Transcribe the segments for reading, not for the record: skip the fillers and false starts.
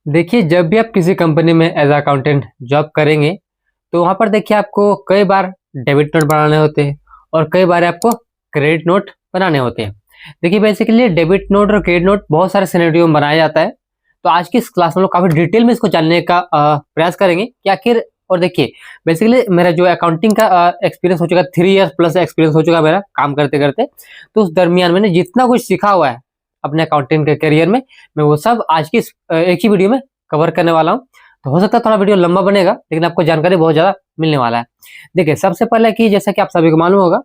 देखिए, जब भी आप किसी कंपनी में एज अकाउंटेंट जॉब करेंगे, तो वहाँ पर देखिए आपको कई बार डेबिट नोट बनाने होते हैं और कई बार आपको क्रेडिट नोट बनाने होते हैं। देखिए, बेसिकली डेबिट नोट और क्रेडिट नोट बहुत सारे सिनेरियो में बनाया जाता है। तो आज की इस क्लास में लोग काफ़ी डिटेल में इसको जानने का प्रयास करेंगे कि आखिर। और देखिए, बेसिकली मेरा जो अकाउंटिंग का एक्सपीरियंस हो चुका है, 3 ईयर प्लस एक्सपीरियंस हो चुका है मेरा काम करते करते। तो उस दरमियान मैंने जितना कुछ सीखा हुआ है अपने अकाउंटिंग के करियर में, मैं वो सब आज की एक ही वीडियो में कवर करने वाला हूँ। तो हो सकता है थोड़ा वीडियो लंबा बनेगा, लेकिन आपको जानकारी बहुत ज़्यादा मिलने वाला है। देखिए, सबसे पहले कि जैसा कि आप सभी को मालूम होगा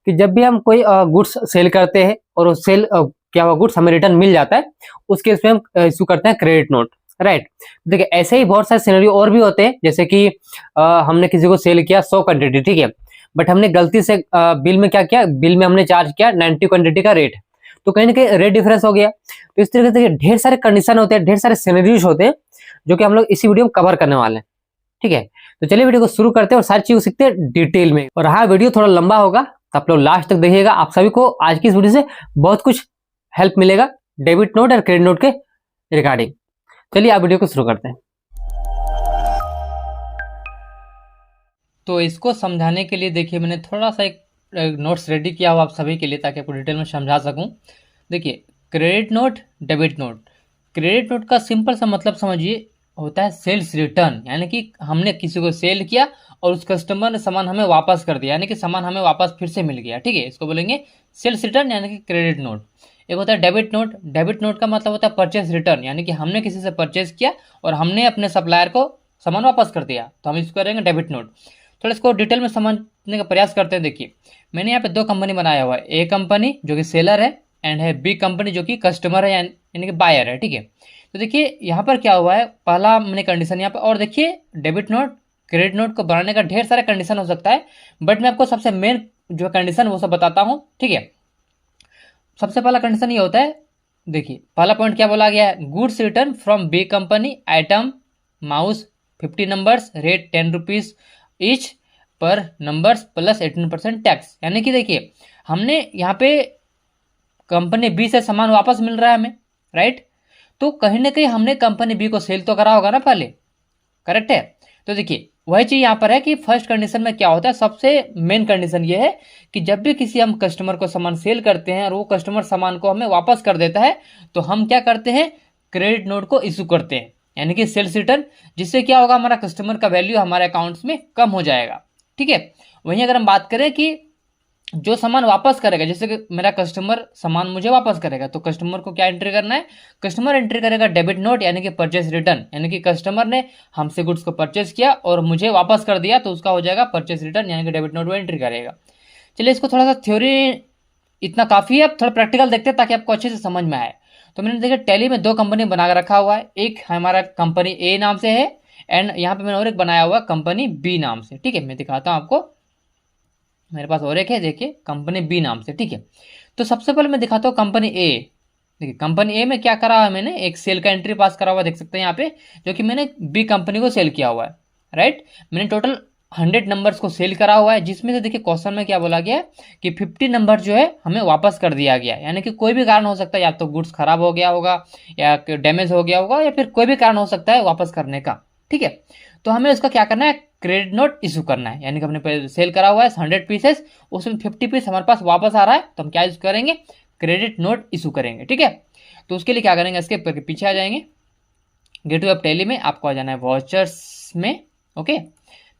कि जब भी हम कोई गुड्स सेल करते हैं और उस सेल क्या हुआ गुड्स हमें रिटर्न मिल जाता है, उस केस में हम इशू करते हैं क्रेडिट नोट, राइट। देखिए, ऐसे ही बहुत सारे सिनेरियो और भी होते हैं, जैसे कि हमने किसी को सेल किया 100 क्वांटिटी, ठीक है, बट हमने गलती से बिल में क्या किया, बिल में हमने चार्ज किया 90 क्वांटिटी का रेट। तो कहीं ना कहीं रेट डिफरेंस हो गया। तो इस तरीके से ढेर सारे कंडीशन होते हैं, ढेर सारे सिनेरियोज होते हैं, जो कि हम लोग इसी वीडियो में कवर करने वाले हैं। ठीक है, तो चलिए वीडियो को शुरू करते हैं और सारी चीजें सीखते हैं डिटेल में। और हाँ, वीडियो थोड़ा लंबा होगा, तो आप लोग लास्ट तक देखिएगा। आप सभी को आज की इस वीडियो से बहुत कुछ हेल्प मिलेगा डेबिट नोट और क्रेडिट नोट के रिगार्डिंग। चलिए आप वीडियो को शुरू करते हैं। तो इसको समझाने के लिए देखिए मैंने थोड़ा सा एक नोट्स रेडी किया हुआ आप सभी के लिए, ताकि आपको डिटेल में समझा सकूं। देखिए, credit note, debit note. Credit note का सिंपल सा मतलब समझिए, होता है सेल्स रिटर्न, यानी कि हमने किसी को सेल किया और उस कस्टमर ने सामान हमें वापस कर दिया, यानी कि सामान हमें वापस फिर से मिल गया। ठीक है, इसको बोलेंगे सेल्स रिटर्न यानी कि क्रेडिट नोट। एक होता है डेबिट नोट। डेबिट नोट का मतलब होता है परचेस रिटर्न, यानी कि हमने किसी से परचेस किया और हमने अपने सप्लायर को सामान वापस कर दिया, तो हम इसको करेंगे डेबिट नोट। थोड़ा इसको डिटेल में समझने का प्रयास करते हैं। देखिए, मैंने यहाँ पे दो कंपनी बनाया हुआ है। ए कंपनी जो कि सेलर है, एंड है बी कंपनी जो कि कस्टमर है, यानी कि बायर है। ठीक है, तो देखिए यहाँ पर क्या हुआ है, पहला मैंने कंडीशन यहाँ पे, और देखिए डेबिट नोट क्रेडिट नोट को बनाने का ढेर सारा कंडीशन हो सकता है, बट मैं आपको सबसे मेन जो कंडीशन वो सब बताता हूँ। ठीक है, सबसे पहला कंडीशन ये होता है। देखिए, पहला पॉइंट क्या बोला गया है, goods return from B company, item mouse 50 numbers, rate 10 rupees each per numbers plus 18% tax. यानी कि देखिए, हमने यहाँ पे कंपनी बी से सामान वापस मिल रहा है हमें, राइट। तो कहीं ना कहीं हमने कंपनी बी को सेल तो करा होगा ना पहले, करेक्ट है। तो देखिए, वही चीज यहाँ पर है कि फर्स्ट कंडीशन में क्या होता है, सबसे मेन कंडीशन ये है कि जब भी किसी हम कस्टमर को सामान सेल करते हैं और वो कस्टमर सामान को हमें वापस कर देता है, तो हम क्या करते हैं, क्रेडिट नोट को इशू करते हैं, यानी कि सेल्स रिटर्न। जिससे क्या होगा, हमारा कस्टमर का वैल्यू हमारे अकाउंट्स में कम हो जाएगा। ठीक है, वहीं अगर हम बात करें कि जो सामान वापस करेगा, जैसे कि मेरा कस्टमर सामान मुझे वापस करेगा, तो कस्टमर को क्या एंट्री करना है, कस्टमर एंट्री करेगा डेबिट नोट, यानी कि परचेस रिटर्न, यानी कि कस्टमर ने हमसे गुड्स को परचेस किया और मुझे वापस कर दिया, तो उसका हो जाएगा परचेस रिटर्न, यानी कि डेबिट नोट वो एंट्री करेगा। चलिए, इसको थोड़ा सा थ्योरी इतना काफ़ी है, अब थोड़ा प्रैक्टिकल देखते हैं ताकि आपको अच्छे से समझ में आए। तो मैंने देखा टैली में दो कंपनी बना के रखा हुआ है, एक हमारा कंपनी ए नाम से है, एंड यहाँ पे मैंने और एक बनाया हुआ कंपनी बी नाम से। ठीक है, मैं दिखाता हूँ आपको, मेरे पास और एक है, देखिए कंपनी बी नाम से। ठीक है, तो सबसे पहले मैं दिखाता हूँ कंपनी ए। देखिए, कंपनी ए में क्या करा हुआ है, मैंने एक सेल का एंट्री पास करा हुआ, देख सकते हैं यहाँ पे, जो कि मैंने बी कंपनी को सेल किया हुआ है, राइट। मैंने टोटल 100 नंबर्स को सेल करा हुआ है, जिसमें से देखिए क्वेश्चन में क्या बोला गया है कि 50 नंबर जो है हमें वापस कर दिया गया, यानी कि कोई भी कारण हो सकता है, या तो गुड्स खराब हो गया होगा, या डैमेज हो गया होगा, या फिर कोई भी कारण हो सकता है वापस करने का। ठीक है, तो हमें उसका क्या करना है, क्रेडिट नोट इशू करना है, यानी कि हमने सेल करा हुआ है 100 पीसेस, उसमें 50 पीस हमारे पास वापस आ रहा है, तो हम क्या यूज करेंगे, क्रेडिट नोट इशू करेंगे। ठीक है, तो उसके लिए क्या करेंगे, इसके पीछे आ जाएंगे, गेट वेब टैली में आपको आ जाना है वाउचर्स में। ओके,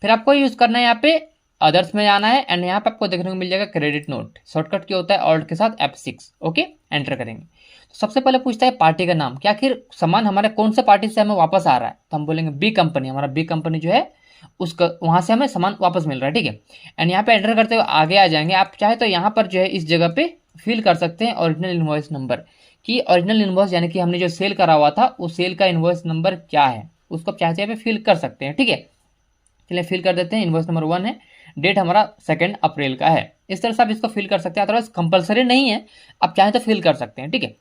फिर आपको यूज करना है यहाँ पे अदर्स में जाना है, एंड यहाँ पे आपको देखने को मिल जाएगा क्रेडिट नोट। शॉर्टकट क्या होता है, ऑल्ट के साथ F6। ओके, एंटर करेंगे। तो सबसे पहले पूछता है पार्टी का नाम, क्या आखिर सामान हमारे कौन से पार्टी से हमें वापस आ रहा है, तो हम बोलेंगे बी कंपनी, हमारा बी कंपनी जो है उसका वहां से हमें सामान वापस मिल रहा है। ठीक है, एंड यहाँ पे एंटर करते हुए आगे आ जाएंगे। आप चाहे तो यहाँ पर जो है इस जगह पे फिल कर सकते हैं ओरिजिनल इनवॉइस नंबर, कि ओरिजिनल इनवॉइस यानी कि हमने जो सेल करा हुआ था उस सेल का इनवॉइस नंबर क्या है, उसको आप चाहे पे फिल कर सकते हैं। ठीक है, चलिए फिल कर देते हैं। इनवॉइस नंबर 1 है, डेट हमारा 2 अप्रैल का है। इस तरह से आप इसको फिल कर सकते हैं, अदरवाइज कंपलसरी नहीं है, आप चाहें तो फिल कर सकते हैं। ठीक है,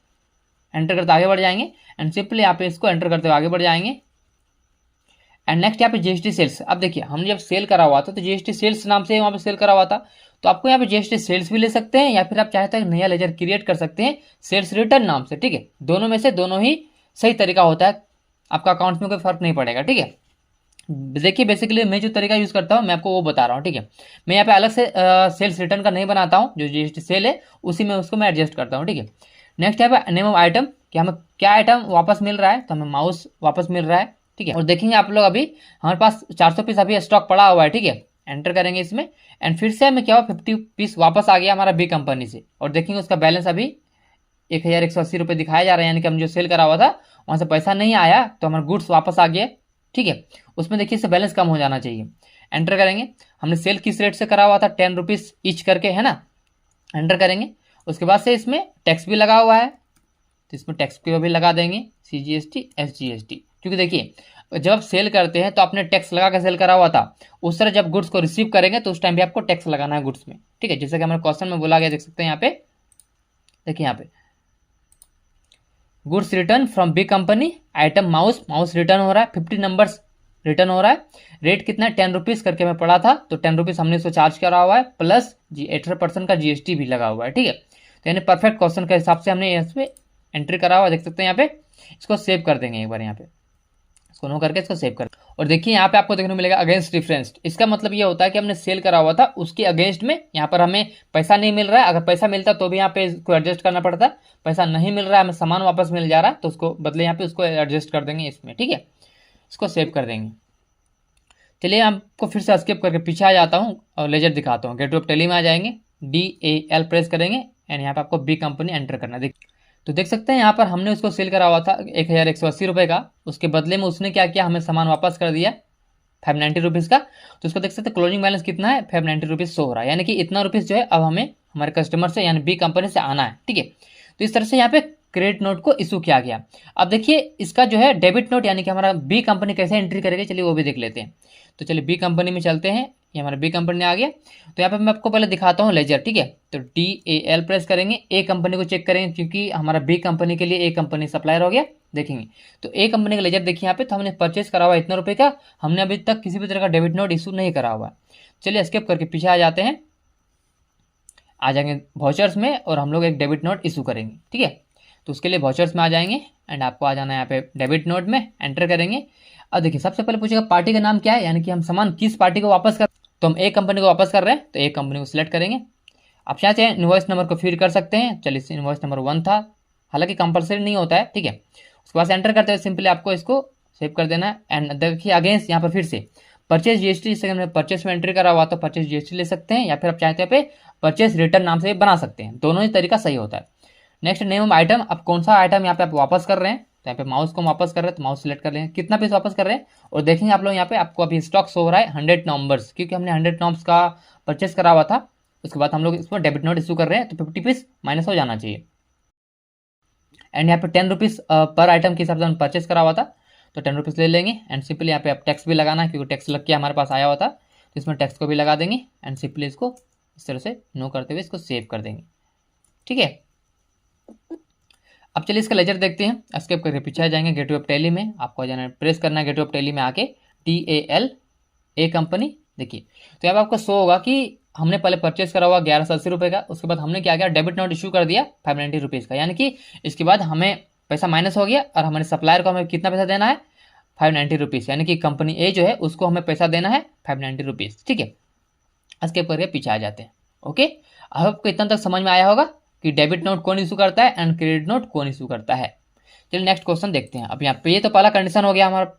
एंटर करते आगे बढ़ जाएंगे, एंड सिंपली यहाँ पे इसको एंटर करते हुए आगे बढ़ जाएंगे। एंड नेक्स्ट यहाँ पे जीएसटी सेल्स। अब देखिए, हमने जब सेल करा हुआ था तो जीएसटी सेल्स नाम से वहाँ पे सेल करा हुआ था, तो आपको यहाँ पे जीएसटी सेल्स भी ले सकते हैं, या फिर आप चाहते हैं नया लेजर क्रिएट कर सकते हैं सेल्स रिटर्न नाम से। ठीक है, दोनों में से दोनों ही सही तरीका होता है आपका अकाउंट में कोई फर्क नहीं पड़ेगा, ठीक है। देखिए बेसिकली मैं जो तरीका यूज़ करता हूँ मैं आपको वो बता रहा हूँ, ठीक है। मैं यहाँ पे अलग से सेल्स रिटर्न का नहीं बनाता हूँ, जो जीएसटी सेल है उसी में उसको मैं एडजस्ट करता हूँ, ठीक है। नेक्स्ट यहाँ पे नेम ऑफ आइटम, कि हमें क्या आइटम वापस मिल रहा है, तो हमें माउस वापस मिल रहा है, ठीक है। और देखेंगे आप लोग अभी हमारे पास 400 पीस अभी स्टॉक पड़ा हुआ है, ठीक है। एंटर करेंगे इसमें एंड फिर से हमें क्या हुआ 50 पीस वापस आ गया हमारा बी कंपनी से, और देखेंगे उसका बैलेंस अभी 1180 रुपये दिखाया जा रहा है, यानी कि हम जो सेल करा हुआ था वहाँ से पैसा नहीं आया तो हमारा गुड्स वापस आ गया, ठीक है। उसमें देखिए इससे बैलेंस कम हो जाना चाहिए। एंटर करेंगे, हमने सेल किस रेट से करा हुआ था 10 रुपीज़ ईच करके, है ना। एंटर करेंगे, उसके बाद से इसमें टैक्स भी लगा हुआ है तो इसमें टैक्स को भी लगा देंगे CGST SGST, क्योंकि देखिए जब आप सेल करते हैं तो आपने टैक्स लगा के सेल करा हुआ था, उस तरह जब गुड्स को रिसीव करेंगे तो उस टाइम भी आपको टैक्स लगाना है गुड्स में, ठीक है। जैसे कि हमारे क्वेश्चन में बोला गया, देख सकते हैं यहाँ पे, देखिए यहाँ पे goods return from B company, item mouse return हो रहा है, 50 नंबर्स रिटर्न हो रहा है, रेट कितना है 10 रुपीज़ करके मैं पड़ा था, तो 10 रुपीज़ हमने इसको चार्ज करा हुआ है, प्लस 18% का GST भी लगा हुआ है, ठीक है। तो यानी परफेक्ट क्वेश्चन के हिसाब से हमने इस पर एंट्री करा हुआ, देख सकते हैं यहाँ पे। इसको सेव कर देंगे एक बार, यहाँ पे इसको नो करके इसको सेव कर। और देखिए यहाँ पे आपको देखने को मिलेगा अगेंस्ट डिफरेंस, इसका मतलब ये होता है कि हमने सेल करा हुआ था उसके अगेंस्ट में यहाँ पर हमें पैसा नहीं मिल रहा है। अगर पैसा मिलता तो भी यहाँ पे इसको एडजस्ट करना पड़ता, पैसा नहीं मिल रहा है, हमें सामान वापस मिल जा रहा है तो उसको बदले यहाँ पे उसको एडजस्ट कर देंगे इसमें, ठीक है। इसको सेव कर देंगे। चलिए आपको फिर से स्किप करके पीछे आ जाता हूँ और लेजर दिखाता हूँ। गेटवे ऑफ टैली में आ जाएंगे, DAL प्रेस करेंगे एंड यहाँ पे आपको बी कंपनी एंटर करना है। तो देख सकते हैं यहाँ पर हमने उसको सेल करा हुआ था 1180 रुपये का, उसके बदले में उसने क्या किया, हमें सामान वापस कर दिया 590 रुपीज़ का। तो उसको देख सकते हैं क्लोजिंग बैलेंस कितना है, 590 रुपीज़ शो हो रहा है, यानी कि इतना रुपीज़ जो है अब हमें हमारे कस्टमर से यानी बी कंपनी से आना है, ठीक है। तो इस तरह से यहाँ पे क्रेडिट नोट को इशू किया गया। अब देखिए इसका जो है डेबिट नोट यानी कि हमारा बी कंपनी कैसे एंट्री करेगी, चलिए वो भी देख लेते हैं। तो चलिए बी कंपनी में चलते हैं, ये हमारा बी कंपनी आ गया। तो यहाँ पे मैं आपको पहले दिखाता हूँ लेजर, ठीक है। तो DAL प्रेस करेंगे, ए कंपनी को चेक करेंगे क्योंकि हमारा बी कंपनी के लिए ए कंपनी सप्लायर हो गया, देखेंगे। तो ए कंपनी का लेजर देखिए यहाँ पे, तो हमने परचेस करा हुआ इतना रुपये का, हमने अभी तक किसी भी तरह का डेबिट नोट इशू नहीं करा हुआ। चलिए स्किप करके पीछे आ जाते हैं, आ जाएंगे वाउचर्स में और हम लोग एक डेबिट नोट इशू करेंगे, ठीक है। तो उसके लिए वाउचर्स में आ जाएंगे एंड आपको आ जाना है यहाँ पे डेबिट नोट में, एंटर करेंगे। अब देखिए सबसे पहले पूछेगा पार्टी का नाम क्या है, यानी कि हम सामान किस पार्टी को वापस कर, तो हम ए कंपनी को वापस कर रहे हैं तो ए कंपनी को सिलेक्ट करेंगे। आप चाहते हैं इनवॉइस नंबर को फीड कर सकते हैं, चलिए इनवॉइस नंबर 1 था, हालांकि कंपलसरी नहीं होता है, ठीक है। उसके बाद एंटर करते हुए सिंपली आपको इसको सेव कर देना है एंड देखिए अगेंस्ट यहाँ पर फिर से परचेज GST, से हमने परचेज में एंट्री करा हुआ तो परचेज GST ले सकते हैं, या फिर आप चाहते हैं पे परचेज रिटर्न नाम से भी बना सकते हैं, दोनों ही तरीका सही होता है। नेक्स्ट नेम ऑफ आइटम, अब कौन सा आइटम यहाँ पे आप वापस कर रहे हैं, तो यहाँ पे माउस को वापस कर रहे हैं तो माउस सेलेक्ट कर लेंगे, कितना पीस वापस कर रहे हैं। और देखेंगे आप लोग यहाँ पे आपको अभी स्टॉक शो हो रहा है 100 नंबर्स, क्योंकि हमने 100 नॉम्स का परचेस करा हुआ था। उसके बाद हम लोग इसमें डेबिट नोट इशू कर रहे हैं तो 50 पीस माइनस हो जाना चाहिए। एंड यहाँ पे 10 रुपीज़ पर आइटम के हिसाब से हम परचेस करा हुआ था तो 10 रुपीज़ ले लेंगे एंड सिंपली यहाँ पे आप टैक्स भी लगाना है, क्योंकि टैक्स लग के हमारे पास आया हुआ था तो इसमें टैक्स को भी लगा देंगे एंड सिंपली इसको इस तरह से नो करते हुए इसको सेव कर देंगे, ठीक है। अब चलिए इसका लेजर देखते हैं, स्किप करके पीछे आ जाएंगे। गेटवे ऑफ टैली में आपको जाना है, प्रेस करना है गेटवे ऑफ टैली में आके DAL ए कंपनी, देखिए तो यहाँ पे आपको शो होगा कि हमने पहले परचेस करा हुआ 1180 रुपये का, उसके बाद हमने क्या किया डेबिट नोट इशू कर दिया 590 रुपीज़ का, यानी कि इसके बाद हमें पैसा माइनस हो गया और हमारे सप्लायर को हमें कितना पैसा देना है 590 रुपीज़, यानी कि कंपनी ए जो है उसको हमें पैसा देना है 590 रुपीज़, ठीक है। स्किप करके पीछे आ जाते हैं, ओके। अब आपको इतना तक समझ में आया होगा कि डेबिट नोट कौन इशू करता है एंड क्रेडिट नोट कौन इशू करता है। चलिए नेक्स्ट क्वेश्चन देखते हैं। अब यहाँ पे ये तो पहला कंडीशन हो गया हमारा।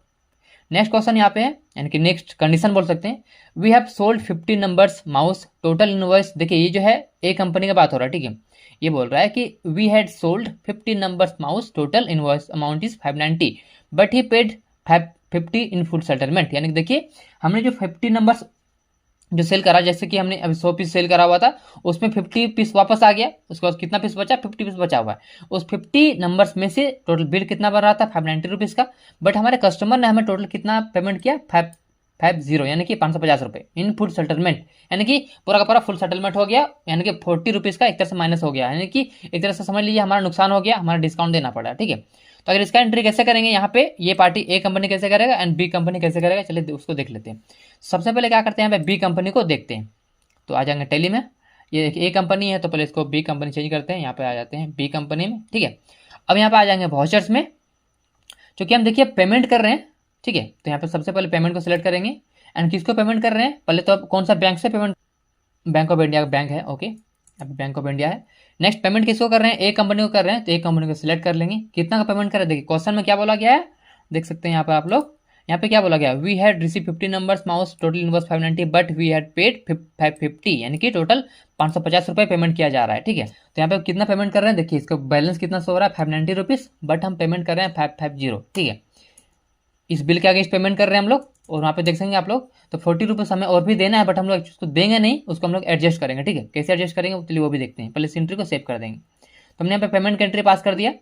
नेक्स्ट क्वेश्चन यहाँ पे है, यानी कि नेक्स्ट कंडीशन बोल सकते हैं, we have sold 50 numbers mouse, total invoice, देखिए ये जो है ए कंपनी का बात हो रहा है, ठीक है। ये बोल रहा है कि we had sold 50 numbers mouse, total invoice amount is 590 but he paid 50 in full settlement, यानी कि देखिए हमने जो 50 नंबर्स जो सेल करा, जैसे कि हमने अभी 100 पीस सेल करा हुआ था उसमें 50 पीस वापस आ गया, उसके बाद कितना पीस बचा 50 पीस बचा हुआ है। उस 50 नंबर्स में से टोटल बिल कितना बन रहा था 590 रुपीज़ का, बट हमारे कस्टमर ने हमें टोटल कितना पेमेंट किया 550, यानी कि 550 रुपये इन फुल सेटलमेंट, यानी कि पूरा का पूरा फुल सेटलमेंट हो गया, यानी कि 40 रुपीज़ का एक तरह से माइनस हो गया, यानी कि एक तरह से समझ लीजिए हमारा नुकसान हो गया, हमारा डिस्काउंट देना पड़ा, ठीक है। तो अगर इसका एंट्री कैसे करेंगे यहाँ पे, ये पार्टी ए कंपनी कैसे करेगा एंड बी कंपनी कैसे करेगा, चलिए उसको देख लेते हैं। सबसे पहले क्या करते हैं यहाँ पे बी कंपनी को देखते हैं, तो आ जाएंगे टैली में, ये ए कंपनी है तो पहले इसको बी कंपनी चेंज करते हैं, यहाँ पे आ जाते हैं बी कंपनी में, ठीक है। अब यहाँ पे आ जाएंगे वाउचर्स में, क्योंकि हम देखिए पेमेंट कर रहे हैं, ठीक है। तो यहाँ पे सबसे पहले पेमेंट को सिलेक्ट करेंगे एंड किसको पेमेंट कर रहे हैं, पहले तो आप कौन सा बैंक से पेमेंट, बैंक ऑफ इंडिया का बैंक है, ओके, यहाँ पे बैंक ऑफ इंडिया है। नेक्स्ट पेमेंट किसको कर रहे हैं, एक कंपनी को कर रहे हैं, तो एक कंपनी को सिलेक्ट कर लेंगे। कितना का पेमेंट कर रहे हैं, देखिए क्वेश्चन में क्या बोला गया है, देख सकते हैं यहाँ पे आप लोग, यहाँ पे क्या बोला गया, we had receive 50 numbers mouse, total invoice 590 but we had paid 550, यानी कि टोटल 550 रुपये पेमेंट किया जा रहा है, ठीक है। तो यहाँ पे कितना पेमेंट कर रहे हैं, देखिए इसका बैलेंस कितना सो रहा है 590 रुपीज़, बट हम पेमेंट कर रहे हैं 550, ठीक है। इस बिल के आगे इस पेमेंट कर रहे हैं हम लोग, और वहाँ पे देख सकेंगे आप लोग, तो 40 रुपीज़ हमें और भी देना है, बट हम लोग उसको देंगे नहीं, उसको हम लोग एडजस्ट करेंगे, ठीक है। कैसे एडजस्ट करेंगे चलिए वो भी देखते हैं, पहले इस एंट्री को सेव कर देंगे। तो हमने यहाँ पे पेमेंट का एंट्री पास कर दिया।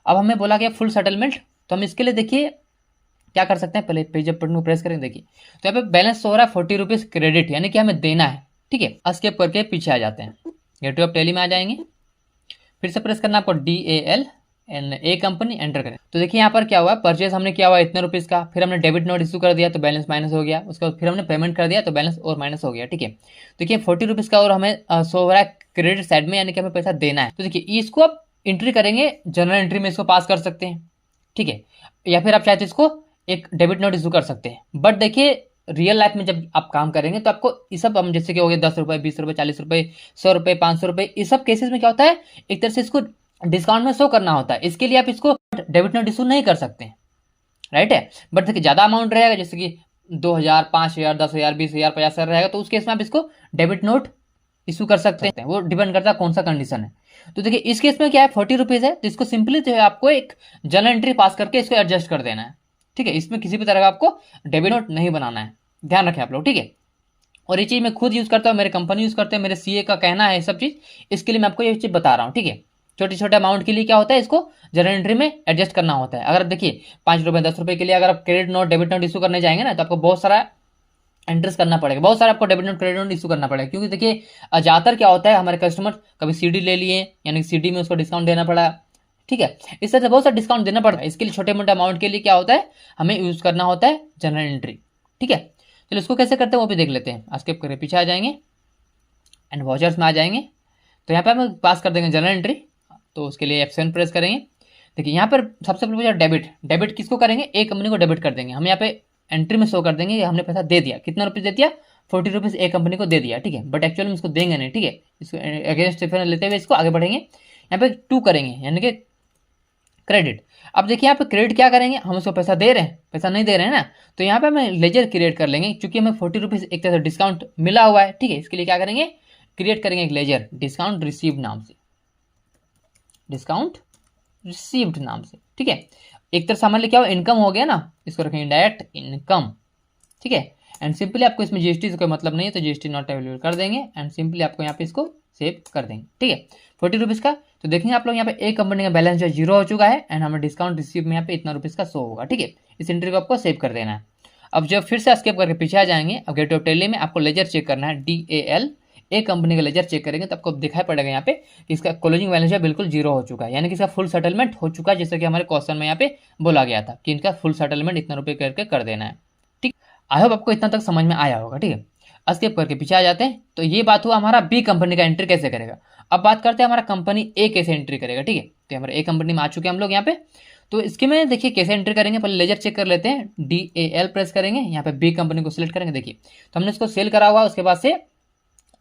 अब हमें बोला गया फुल सेटलमेंट, तो हम इसके लिए देखिए क्या कर सकते हैं, पहले पेज अप बटन को प्रेस करेंगे, देखिए तो यहाँ पे बैलेंस हो रहा है 40 रुपीज़ क्रेडिट, यानी कि हमें देना है, ठीक है। एस्केप करके पीछे आ जाते हैं, गेटवे ऑफ टैली में आ जाएंगे, फिर से प्रेस करना आपको DAL and A company, enter करें। तो देखिए यहाँ पर क्या हुआ, परचेज हमने किया हुआ इतने रुपीज़ का, फिर हमने डेबिट नोट इशू कर दिया तो बैलेंस माइनस हो गया, उसके बाद फिर हमने पेमेंट कर दिया तो बैलेंस और माइनस हो गया, ठीक है। देखिए 40 रुपीज़ का और हमें शो हो रहा है क्रेडिट साइड में, यानी कि हमें पैसा देना है। तो देखिए इसको आप एंट्री करेंगे, जनरल एंट्री में इसको पास कर सकते हैं, ठीक है, या फिर आप चाहते इसको एक डेबिट नोट इशू कर सकते हैं। बट देखिए रियल लाइफ में जब आप काम करेंगे तो आपको ये सब, हम जैसे कि हो गया 10 रुपये, 20 रुपये, 40 रुपये, 100 रुपये, 500 रुपये, इस सब केसेस में क्या होता है, एक तरह से इसको डिस्काउंट में शो करना होता है, इसके लिए आप इसको डेबिट नोट इशू नहीं कर सकते, राइट है। बट देखिए ज़्यादा अमाउंट रहेगा, जैसे कि 2000, 5000, 10,000, 20,000, 50,000 रहेगा, तो उस केस में आप इसको डेबिट नोट इशू कर सकते हैं, वो डिपेंड करता है कौन सा कंडीशन है। तो देखिए इस केस में क्या है 40 रुपीज़ है, तो इसको सिंपली जो है आपको एक जनरल एंट्री पास करके इसको एडजस्ट कर देना है, ठीक है। इसमें किसी भी तरह का आपको डेबिट नोट नहीं बनाना है, ध्यान रखें आप लोग, ठीक है। और ये चीज़ मैं खुद यूज़ करता हूँ, मेरे कंपनी यूज़ करते हैं, मेरे CA का कहना है ये सब चीज़, इसके लिए मैं आपको ये चीज़ बता रहा हूँ, ठीक है। छोटे छोटे अमाउंट के लिए क्या होता है, इसको जनरल एंट्री में एडजस्ट करना होता है। अगर देखिए 5 रुपये, 10 रुपये के लिए अगर आप credit note, debit note issue करने जाएंगे ना, तो आपको बहुत सारा एंट्रीज करना पड़ेगा, बहुत सारा आपको debit note, credit note issue करना पड़ेगा, क्योंकि देखिए ज़्यादातर क्या होता है, हमारे कस्टमर कभी CD ले लिए, यानी CD में उसको डिस्काउंट देना पड़ा, ठीक है। इस तरह से बहुत सारा डिस्काउंट देना पड़ता है। इसके लिए छोटे मोटे अमाउंट के लिए क्या होता है, हमें यूज़ करना होता है जनरल एंट्री, ठीक है। चलो इसको कैसे करते हैं वो भी देख लेते हैं। स्किप करके पीछे आ जाएंगे एंड वाउचर्स में आ जाएंगे, तो यहाँ पे हम पास कर देंगे जनरल एंट्री, तो उसके लिए F7 प्रेस करेंगे। देखिए यहाँ पर सबसे पहले पूछा डेबिट किसको करेंगे, एक कंपनी को डेबिट कर देंगे। हम यहाँ पे एंट्री में शो कर देंगे कि हमने पैसा दे दिया, कितना रुपीज़ दे दिया, 40 रुपीज़ एक कंपनी को दे दिया, ठीक है। बट एक्चुअली में इसको देंगे नहीं, ठीक है। इसको अगेंस्ट लेते हुए इसको आगे बढ़ेंगे, यहाँ पे 2 करेंगे, यानी कि क्रेडिट। अब देखिए यहाँ पे क्रेडिट क्या करेंगे, हम उसको पैसा दे रहे हैं, पैसा नहीं दे रहे हैं ना, तो यहाँ पे हमें लेजर क्रिएट कर लेंगे, क्योंकि हमें 40 रुपीज़ एक तरह से डिस्काउंट मिला हुआ है, ठीक है। इसके लिए क्या करेंगे, क्रिएट करेंगे एक लेजर डिस्काउंट रिसीव्ड नाम से, डिस्काउंट रिसीव्ड नाम से, ठीक है। एक तरह से हमारे लिए क्या हो, इनकम हो गया ना, इसको रखेंगे डायरेक्ट इनकम, ठीक है। एंड सिंपली आपको इसमें GST से कोई मतलब नहीं है, तो GST नॉट अवेलेबल कर देंगे एंड सिंपली आपको यहाँ पे इसको सेव कर देंगे, ठीक है। 40 रुपीज़ का, तो देखेंगे आप लोग यहाँ पे एक कंपनी का बैलेंस जो 0 हो चुका है एंड हमें डिस्काउंट रिसीव में यहाँ पे इतना रुपीज़ का शो होगा, ठीक है। इस एंट्री को आपको सेव कर देना है। अब जब फिर से स्केप करके पीछे आ जाएंगे, अब गेटवे ऑफ टैली में आपको लेजर चेक करना है, DAL एक कंपनी का लेजर चेक करेंगे तो आपको दिखाई पड़ेगा यहाँ पे कि इसका क्लोजिंग बैलेंस जो बिल्कुल 0 हो चुका है, यानी कि इसका फुल सेटलमेंट हो चुका है, जैसे कि हमारे क्वेश्चन में यहाँ पे बोला गया था कि इनका फुल सेटलमेंट इतना रुपये करके कर देना है, ठीक। आई होप आपको इतना तक समझ में आया होगा, ठीक है। स्किप करके पीछे आ जाते हैं, तो ये बात हुआ हमारा B कंपनी का एंट्री कैसे करेगा। अब बात करते हैं हमारा कंपनी A कैसे एंट्री करेगा, ठीक है। तो हमारे A कंपनी में आ चुके हैं हम लोग यहाँ पे, तो इसके में देखिए कैसे एंट्री करेंगे, पहले लेजर चेक कर लेते हैं, DAL प्रेस करेंगे, यहाँ पे B कंपनी को सिलेक्ट करेंगे। देखिए तो हमने इसको सेल करा हुआ, उसके बाद से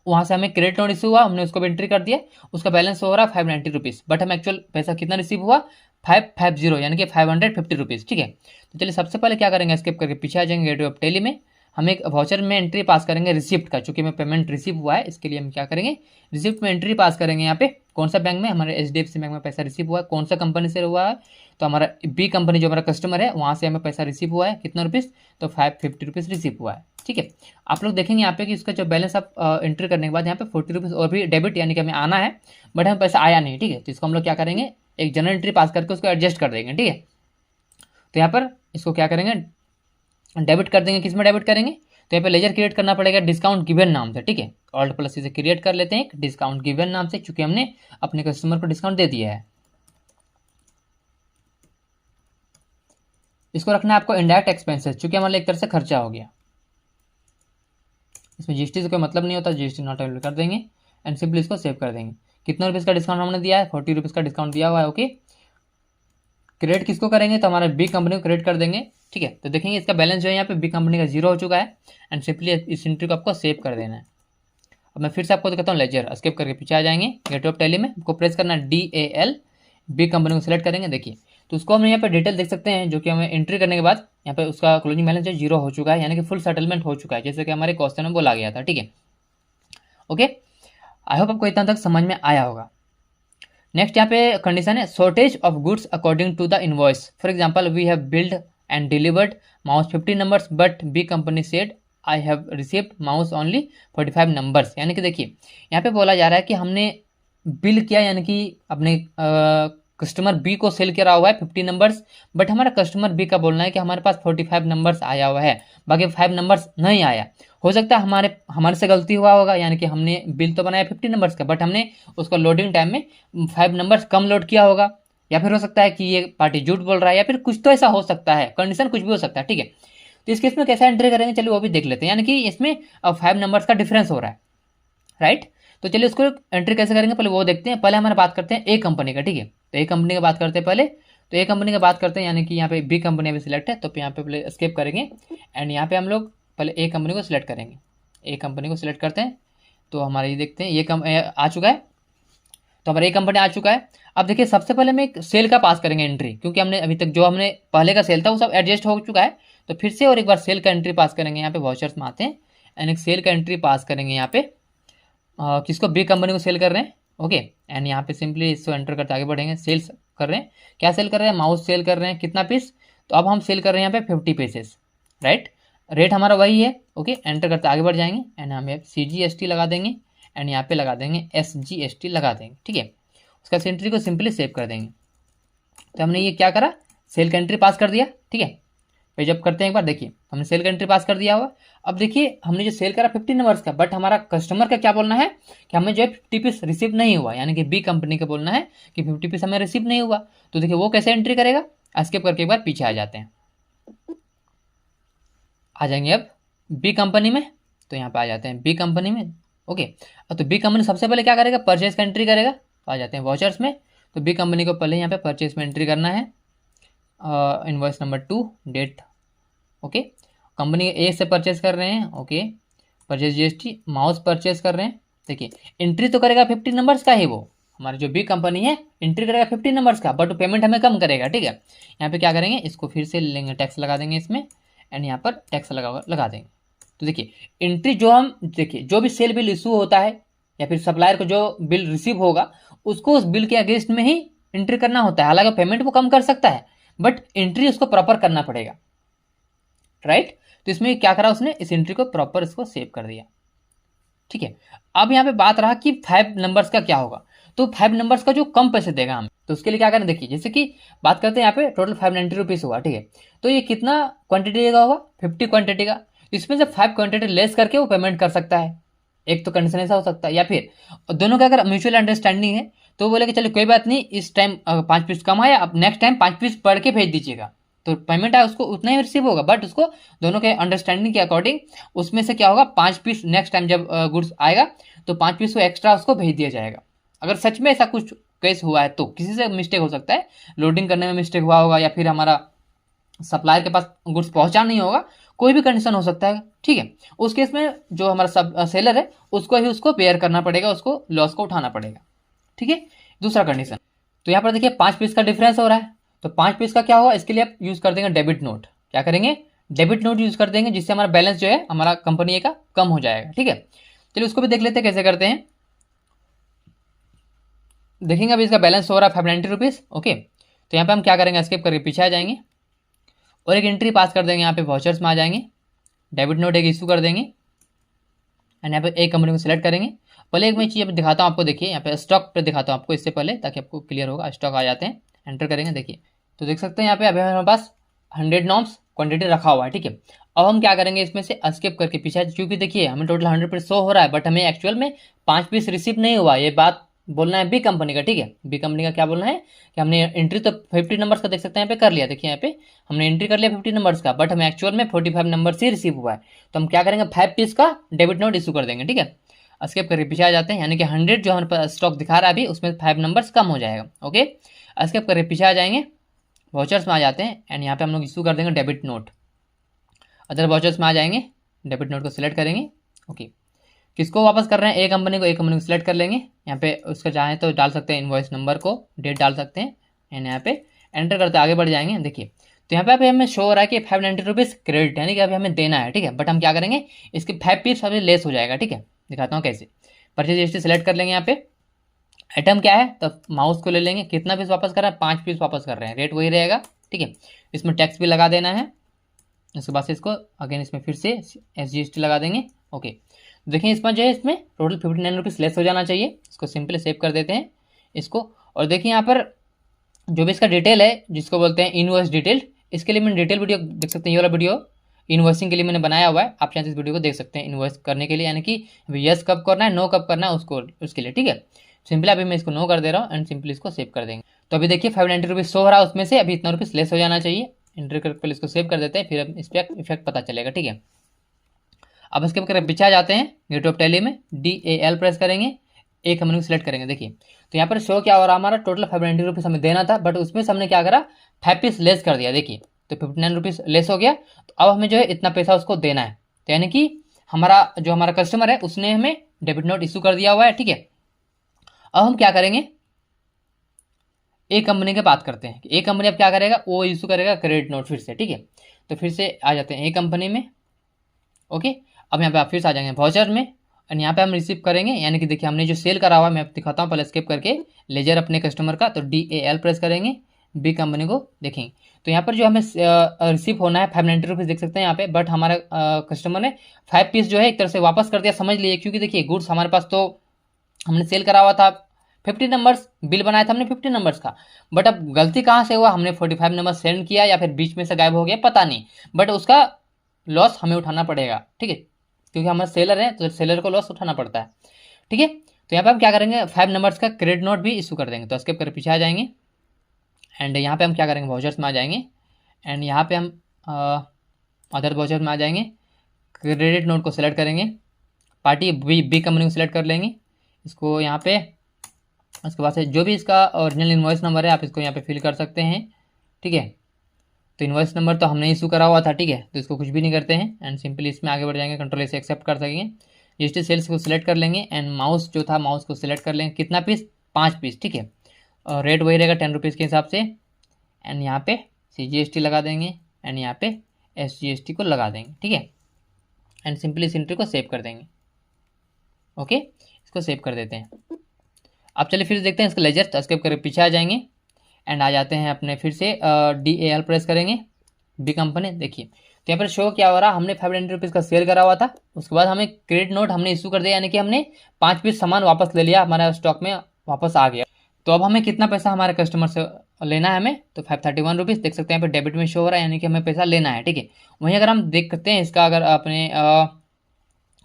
वहाँ से हमें क्रेडिट नोट इशू हुआ, हमने उसको भी एंट्री कर दिया, उसका बैलेंस हो रहा है 590 रुपीज़, बट हमें एक्चुअल पैसा कितना रिसीव हुआ 550, यानी कि 550 रुपीज़, ठीक है। तो चलिए सबसे पहले क्या करेंगे, स्किप करके पीछे आ जाएंगे, गेटवे ऑफ टैली में हम एक वाउचर में एंट्री पास करेंगे रिसिप्ट का, चूंकि हमें पेमेंट रिसीव हुआ है, इसके लिए हम क्या करेंगे, रिसिप्ट में एंट्री पास करेंगे। यहाँ पे कौन सा बैंक में, हमारे HDFC बैंक में पैसा रिसीव हुआ है, कौन सा कंपनी से हुआ है, तो हमारा B कंपनी जो हमारा कस्टमर है वहाँ से हमें पैसा रिसीव हुआ है, कितना रुपीज़, तो 550 रुपीज़ रिसीव हुआ है, ठीक है। आप लोग देखेंगे यहाँ पे कि इसका जो बैलेंस आप एंट्री करने के बाद यहाँ पे 40 रुपीज़ और भी डेबिट, यानी कि हमें आना है, बट हमें पैसा आया नहीं, ठीक है। तो इसको हम लोग क्या करेंगे, एक जनरल एंट्री पास करके उसको एडजस्ट कर देंगे, ठीक है। तो यहाँ पर इसको क्या करेंगे, डेबिट कर देंगे, किस में डेबिट करेंगे, तो यहाँ पे लेजर क्रिएट करना पड़ेगा डिस्काउंट गिवन नाम से, ठीक है। ऑल्ट प्लस से क्रिएट कर लेते हैं डिस्काउंट गिवन नाम से, चूंकि हमने अपने कस्टमर को डिस्काउंट दे दिया है। इसको रखना है आपको इनडायरेक्ट एक्सपेंसेस, चूंकि हमारे एक तरह से खर्चा हो गया, इसमें GST से कोई मतलब नहीं होता, GST नॉट अवेलेबल कर देंगे एंड सिंपली इसको सेव कर देंगे। कितना रुपीज़ का डिस्काउंट हमने दिया है, 40 रुपीज़ का डिस्काउंट दिया हुआ है, ओके। क्रेडिट किसको करेंगे, तो हमारा बी कंपनी को क्रेडिट कर देंगे। ठीक है, तो देखेंगे इसका बैलेंस जो है यहाँ पे बी कंपनी का 0 हो चुका है एंड सिंपली इस एंट्री को आपको सेव कर देना है। अब मैं फिर से आपको दिखाता हूँ लेजर, एस्केप करके पीछे आ जाएंगे, गेट ऑफ टैली में आपको प्रेस करना है DAL, बी कंपनी को सिलेक्ट करेंगे। देखिए तो उसको हम यहाँ पे डिटेल देख सकते हैं, जो कि हमें एंट्री करने के बाद यहाँ पे उसका क्लोजिंग बैलेंस जो 0 हो चुका है, यानी कि फुल सेटलमेंट हो चुका है, जैसे कि हमारे क्वेश्चन में बोला गया था। ठीक है, ओके, आई होप आपको इतना तक समझ में आया होगा। नेक्स्ट यहाँ पे कंडीशन है shortage of goods according to the invoice. For example we have billed and delivered mouse 50 numbers but B company said I have received mouse only 45 numbers. यानी कि देखिए यहाँ पे बोला जा रहा है कि हमने बिल किया, यानी कि अपने कस्टमर बी को सेल करा हुआ है 50 नंबर्स, बट हमारा कस्टमर बी का बोलना है कि हमारे पास 45 नंबर्स आया हुआ है, बाकी 5 नंबर्स नहीं आया। हो सकता है हमारे से गलती हुआ होगा, यानी कि हमने बिल तो बनाया 50 नंबर्स का, बट हमने उसको लोडिंग टाइम में 5 नंबर्स कम लोड किया होगा, या फिर हो सकता है कि ये पार्टी झूठ बोल रहा है, या फिर कुछ तो ऐसा हो सकता है, कंडीशन कुछ भी हो सकता है। ठीक है, तो इस केस में कैसा एंट्री करेंगे, चलिए वो भी देख लेते हैं। यानी कि इसमें 5 नंबर्स का डिफरेंस हो रहा है, राइट। तो चलिए उसको एंट्री कैसे करेंगे पहले वो देखते हैं। पहले हमारे बात करते हैं ए कंपनी का। ठीक है, तो ए कंपनी की बात करते हैं पहले, तो ए कंपनी की बात करते हैं, यानी कि यहाँ पे बी कंपनी अभी सिलेक्ट है, तो यहाँ पे पहले एस्केप करेंगे एंड यहाँ पे हम लोग पहले ए कंपनी को सिलेक्ट करेंगे। ए कंपनी को सिलेक्ट करते हैं, तो हमारा ये देखते हैं ये आ चुका है, तो हमारा ए कंपनी आ चुका है। अब देखिए सबसे पहले मैं एक सेल का पास करेंगे एंट्री, क्योंकि हमने अभी तक जो हमने पहले का सेल था वो सब एडजस्ट हो चुका है, तो फिर से और एक बार सेल का एंट्री पास करेंगे। यहाँ पे वाउचर्स में आते हैं एंड एक सेल का एंट्री पास करेंगे यहाँ पे, किसको, बी कंपनी को सेल कर रहे हैं। ओके, एंड यहाँ पे सिंपली इसको एंटर करते आगे बढ़ेंगे। सेल्स कर रहे हैं, क्या सेल कर रहे हैं, माउस सेल कर रहे हैं, कितना पीस, तो अब हम सेल कर रहे हैं यहाँ पे 50 पीसेस, राइट। रेट हमारा वही है। ओके, एंटर करते आगे बढ़ जाएंगे एंड हम CGST लगा देंगे एंड यहाँ पे लगा देंगे SGST लगा देंगे। ठीक है, उसका एंट्री को सिंपली सेव कर देंगे। तो हमने ये क्या करा, सेल का एंट्री पास कर दिया। ठीक है, पेज अप करते हैं एक बार, देखिए हमने सेल का एंट्री पास कर दिया हुआ। अब देखिए हमने जो सेल करा 50 नंबर्स का, बट हमारा कस्टमर का क्या बोलना है कि हमें जो है 50 पीस रिसीव नहीं हुआ, यानी कि बी कंपनी का बोलना है कि 50 पीस हमें रिसीव नहीं हुआ। तो देखिए वो कैसे एंट्री करेगा, एस्केप करके एक बार पीछे आ जाते हैं, आ जाएंगे अब बी कंपनी में, तो यहाँ पे आ जाते हैं बी कंपनी में। ओके, तो बी कंपनी सबसे पहले क्या करेगा, परचेज का एंट्री करेगा, तो आ जाते हैं वाउचर्स में। तो बी कंपनी को पहले यहाँ पे परचेज में एंट्री करना है, invoice number 2 date. Okay, company A से परचेज कर रहे हैं। Okay, purchase GST, mouse purchase कर रहे हैं। देखिए एंट्री तो करेगा 50 नंबर्स का ही, वो हमारी जो बी कंपनी है एंट्री करेगा 50 नंबर्स का, बट पेमेंट हमें कम करेगा। ठीक है, यहाँ पे क्या करेंगे, इसको फिर से लेंगे, टैक्स लगा देंगे इसमें एंड यहाँ पर टैक्स लगा देंगे। तो देखिए एंट्री जो हम, देखिए जो भी सेल बिल इशू होता है या फिर सप्लायर को जो बिल रिसीव होगा उसको उस बिल के अगेंस्ट में ही एंट्री करना होता है। हालांकि पेमेंट वो कम कर सकता है, बट एंट्री उसको प्रॉपर करना पड़ेगा, राइट। तो इसमें क्या करा उसने, इस एंट्री को प्रॉपर इसको सेव कर दिया। ठीक है, अब यहाँ पे बात रहा कि 5 नंबर्स का क्या होगा, तो 5 नंबर्स का जो कम पैसे देगा हमें, तो उसके लिए क्या करें, देखिए जैसे कि बात करते हैं यहाँ पे टोटल 590 रुपीज़ हुआ। ठीक है, तो ये कितना क्वांटिटी का होगा, 50 क्वांटिटी का, इसमें से 5 क्वांटिटी लेस करके वो पेमेंट कर सकता है। एक तो कंडीशन ऐसा हो सकता है, या फिर दोनों का अगर म्यूचुअल अंडरस्टैंडिंग है तो बोले कि चलो कोई बात नहीं, इस टाइम 5 पीस कम आया, अब नेक्स्ट टाइम 5 पीस बढ़ के भेज दीजिएगा, तो पेमेंट है उसको उतना ही रिसीव होगा, बट उसको दोनों के अंडरस्टैंडिंग के अकॉर्डिंग उसमें से क्या होगा, 5 पीस नेक्स्ट टाइम जब गुड्स आएगा तो 5 पीस को एक्स्ट्रा उसको भेज दिया जाएगा। अगर सच में ऐसा कुछ केस हुआ है तो किसी से मिस्टेक हो सकता है, लोडिंग करने में मिस्टेक हुआ होगा, या फिर हमारा सप्लायर के पास गुड्स पहुंचा नहीं होगा, कोई भी कंडीशन हो सकता है। ठीक है, उस केस में जो हमारा सब सेलर है उसको ही उसको बेयर करना पड़ेगा, उसको लॉस को उठाना पड़ेगा। ठीक है, दूसरा कंडीशन, तो यहाँ पर देखिए 5 पीस का डिफरेंस हो रहा है, तो 5 पीस का क्या होगा, इसके लिए आप यूज कर देंगे डेबिट नोट। क्या करेंगे, डेबिट नोट यूज कर देंगे, जिससे हमारा बैलेंस जो है हमारा कंपनी का कम हो जाएगा। ठीक है, चलिए उसको भी देख लेते हैं कैसे करते हैं। देखेंगे अभी इसका बैलेंस हो रहा है 590 रुपीज़। ओके, तो यहाँ पे हम क्या करेंगे, एस्केप करके पीछे आ जाएंगे और एक एंट्री पास कर देंगे। यहाँ पे वाउचर्स में आ जाएंगे, डेबिट नोट एक इशू कर देंगे एंड यहाँ पे एक कंपनी को सिलेक्ट करेंगे। पहले एक मैं चीज़ दिखाता हूँ आपको, देखिए यहाँ पे स्टॉक पे दिखाता हूँ आपको इससे पहले, ताकि आपको क्लियर होगा। स्टॉक आ जाते हैं, एंटर करेंगे, देखिए तो देख सकते हैं यहाँ पे अभी हमारे पास 100 नॉर्म्स क्वांटिटी रखा हुआ है। ठीक है, अब हम क्या करेंगे, इसमें से एस्केप करके पीछे, क्योंकि देखिए हमें टोटल 100 पीस शो हो रहा है, बट हमें एक्चुअल में 5 पीस रिसीव नहीं हुआ, ये बात बोलना है बी कंपनी का। ठीक है, बी कंपनी का क्या बोलना है कि हमने एंट्री तो 50 नंबर्स का देख सकते हैं यहाँ पे कर लिया, देखिए यहाँ पे हमने एंट्री कर लिया 50 नंबर्स का, बट हमें एक्चुअल में 45 नंबर से रिसीव हुआ है। तो हम क्या करेंगे, 5 पीस का डेबिट नोट इशू कर देंगे। ठीक है, एस्केप करके पीछे आ जाते हैं, यानी कि 100 जो हमारे पास स्टॉक दिखा रहा है अभी, उसमें 5 नंबर्स कम हो जाएगा। ओके, एस्केप करके पीछे आ जाएंगे, वाउचर्स में आ जाते हैं एंड यहाँ पे हम लोग इशू कर देंगे डेबिट नोट। अदर वाउचर्स में आ जाएंगे, डेबिट नोट को सिलेक्ट करेंगे। ओके, किसको वापस कर रहे हैं? ए कंपनी को। ए कंपनी को सिलेक्ट कर लेंगे। यहाँ पे उसका चाहें तो डाल सकते हैं इनवॉइस नंबर को, डेट डाल सकते हैं एंड यहाँ पे एंटर करते आगे बढ़ जाएंगे। देखिए तो यहाँ पे अभी हमें शो हो रहा है कि 590 रुपीज़ क्रेडिट, यानी कि अभी हमें देना है, ठीक है। बट हम क्या करेंगे, इसके 5 पीस अभी लेस हो जाएगा, ठीक है। दिखाता हूँ कैसे। परचेज हिस्ट्री सेलेक्ट कर लेंगे। यहाँ पे आइटम क्या है, तो माउस को ले लेंगे। कितना पीस वापस कर रहा है? 5 पीस वापस कर रहे हैं, रेट वही रहेगा, ठीक है। इसमें टैक्स भी लगा देना है। उसके बाद से इसको अगेन इसमें फिर से SGST लगा देंगे। ओके, देखिए इसमें जो है इसमें टोटल 59 रुपीज़ लेस हो जाना चाहिए। इसको सिंपली सेव कर देते हैं इसको। और देखिए यहाँ पर जो भी इसका डिटेल है, जिसको बोलते हैं इनवॉइस डिटेल, इसके लिए मैंने डिटेल वीडियो देख सकते हैं। ये वाला वीडियो इनवॉइसिंग के लिए मैंने बनाया हुआ है, आप चाहें इस वीडियो को देख सकते हैं इनवॉइस करने के लिए, यानी कि यस कब करना है, नो कब करना है, उसको उसके लिए, ठीक है। सिंपली अभी मैं इसको नो कर दे रहा हूँ एंड सिंपली इसको सेव कर देंगे। तो अभी देखिए 590 रुपीज़ शो हो रहा है, उसमें से अभी इतना रुपीज़ लेस हो जाना चाहिए। एंटर कर पहले इसको सेव कर देते हैं, फिर इस पर इफेक्ट पता चलेगा, ठीक है। अब इसके पीछे आ जाते हैं, गेट ऑफ टैली में DAL प्रेस करेंगे, एक कंपनी को सिलेक्ट करेंगे। देखिए तो यहाँ पर शो क्या हो रहा है, हमारा टोटल 590 रुपीज़ हमें देना था, बट उसमें से हमने क्या करा, 5 पीस लेस कर दिया। देखिए तो 59 रुपीज़ लेस हो गया। तो अब हमें जो है इतना पैसा उसको देना है, तो यानी कि हमारा कस्टमर है उसने हमें डेबिट नोट इशू कर दिया हुआ है, ठीक है। अब हम क्या करेंगे, एक कंपनी की बात करते हैं। एक कंपनी अब क्या करेगा, वो इशू करेगा क्रेडिट नोट फिर से, ठीक है। तो फिर से आ जाते हैं एक कंपनी में। ओके, अब यहाँ पे आप फिर से आ जाएंगे वाउचर में एंड यहाँ पे हम रिसीव करेंगे, यानी कि देखिए हमने जो सेल करा हुआ है, मैं दिखाता हूँ पहले स्किप करके, लेजर अपने कस्टमर का, तो DAL प्रेस करेंगे, बी कंपनी को देखेंगे। तो यहाँ पर जो हमें रिसीव होना है 590 रुपीज़ देख सकते हैं यहाँ पे, बट हमारा कस्टमर ने 5 पीस जो है एक तरह से वापस कर दिया, समझ लिए। क्योंकि देखिए गुड्स हमारे पास तो हमने सेल करा हुआ था 50 नंबर्स, बिल बनाया था हमने 50 नंबर्स का, बट अब गलती कहाँ से हुआ, हमने 45 नंबर सेंड किया या फिर बीच में से गायब हो गया, पता नहीं, बट उसका लॉस हमें उठाना पड़ेगा, ठीक है। क्योंकि हमारे सेलर हैं तो सेलर को लॉस उठाना पड़ता है, ठीक है। तो यहाँ पे हम क्या करेंगे, 5 नंबर्स का क्रेडिट नोट भी इशू कर देंगे। तो स्किप कर पीछे आ जाएंगे एंड यहाँ पे हम क्या करेंगे, वाउचर्स में आ जाएंगे एंड यहाँ पे हम अदर वाउचर्स में आ जाएंगे, क्रेडिट नोट को सिलेक्ट करेंगे, पार्टी बी कंपनी को सिलेक्ट कर लेंगे इसको यहाँ पे। उसके बाद से जो भी इसका ओरिजिनल इनवॉइस नंबर है आप इसको यहाँ पे फिल कर सकते हैं, ठीक है। तो इनवॉइस नंबर तो हमने इशू करा हुआ था, ठीक है, तो इसको कुछ भी नहीं करते हैं एंड सिंपली इसमें आगे बढ़ जाएंगे, कंट्रोल से एक्सेप्ट कर सकेंगे। GST सेल्स को सिलेक्ट कर लेंगे एंड माउस जो था माउस को सिलेक्ट कर लेंगे। कितना पीस, 5 पीस, ठीक है। और रेट वही रहेगा 10 रुपीज़ के हिसाब से एंड यहाँ पे CGST लगा देंगे एंड यहाँ पे SGST को लगा देंगे, ठीक है। एंड सिंपली इस एंट्री को सेव कर देंगे। ओके, इसको सेव कर देते हैं। अब चलिए फिर देखते हैं इसका लेजर। तो स्किप करके पीछे आ जाएंगे एंड आ जाते हैं अपने फिर से DAL प्रेस करेंगे, बी कंपनी। देखिए तो यहाँ पर शो क्या हो रहा, हमने 590 रुपीज़ का सेल करा हुआ था, उसके बाद हमें क्रेडिट नोट हमने इशू कर दिया, यानी कि हमने 5 पीस सामान वापस ले लिया, हमारा स्टॉक में वापस आ गया। तो अब हमें कितना पैसा हमारे कस्टमर से लेना है हमें, तो 531 रुपीज़ देख सकते हैं यहाँ पे डेबिट में शो हो रहा है, यानी कि हमें पैसा लेना है, ठीक है। वहीं अगर हम देख सकते हैं इसका, अगर अपने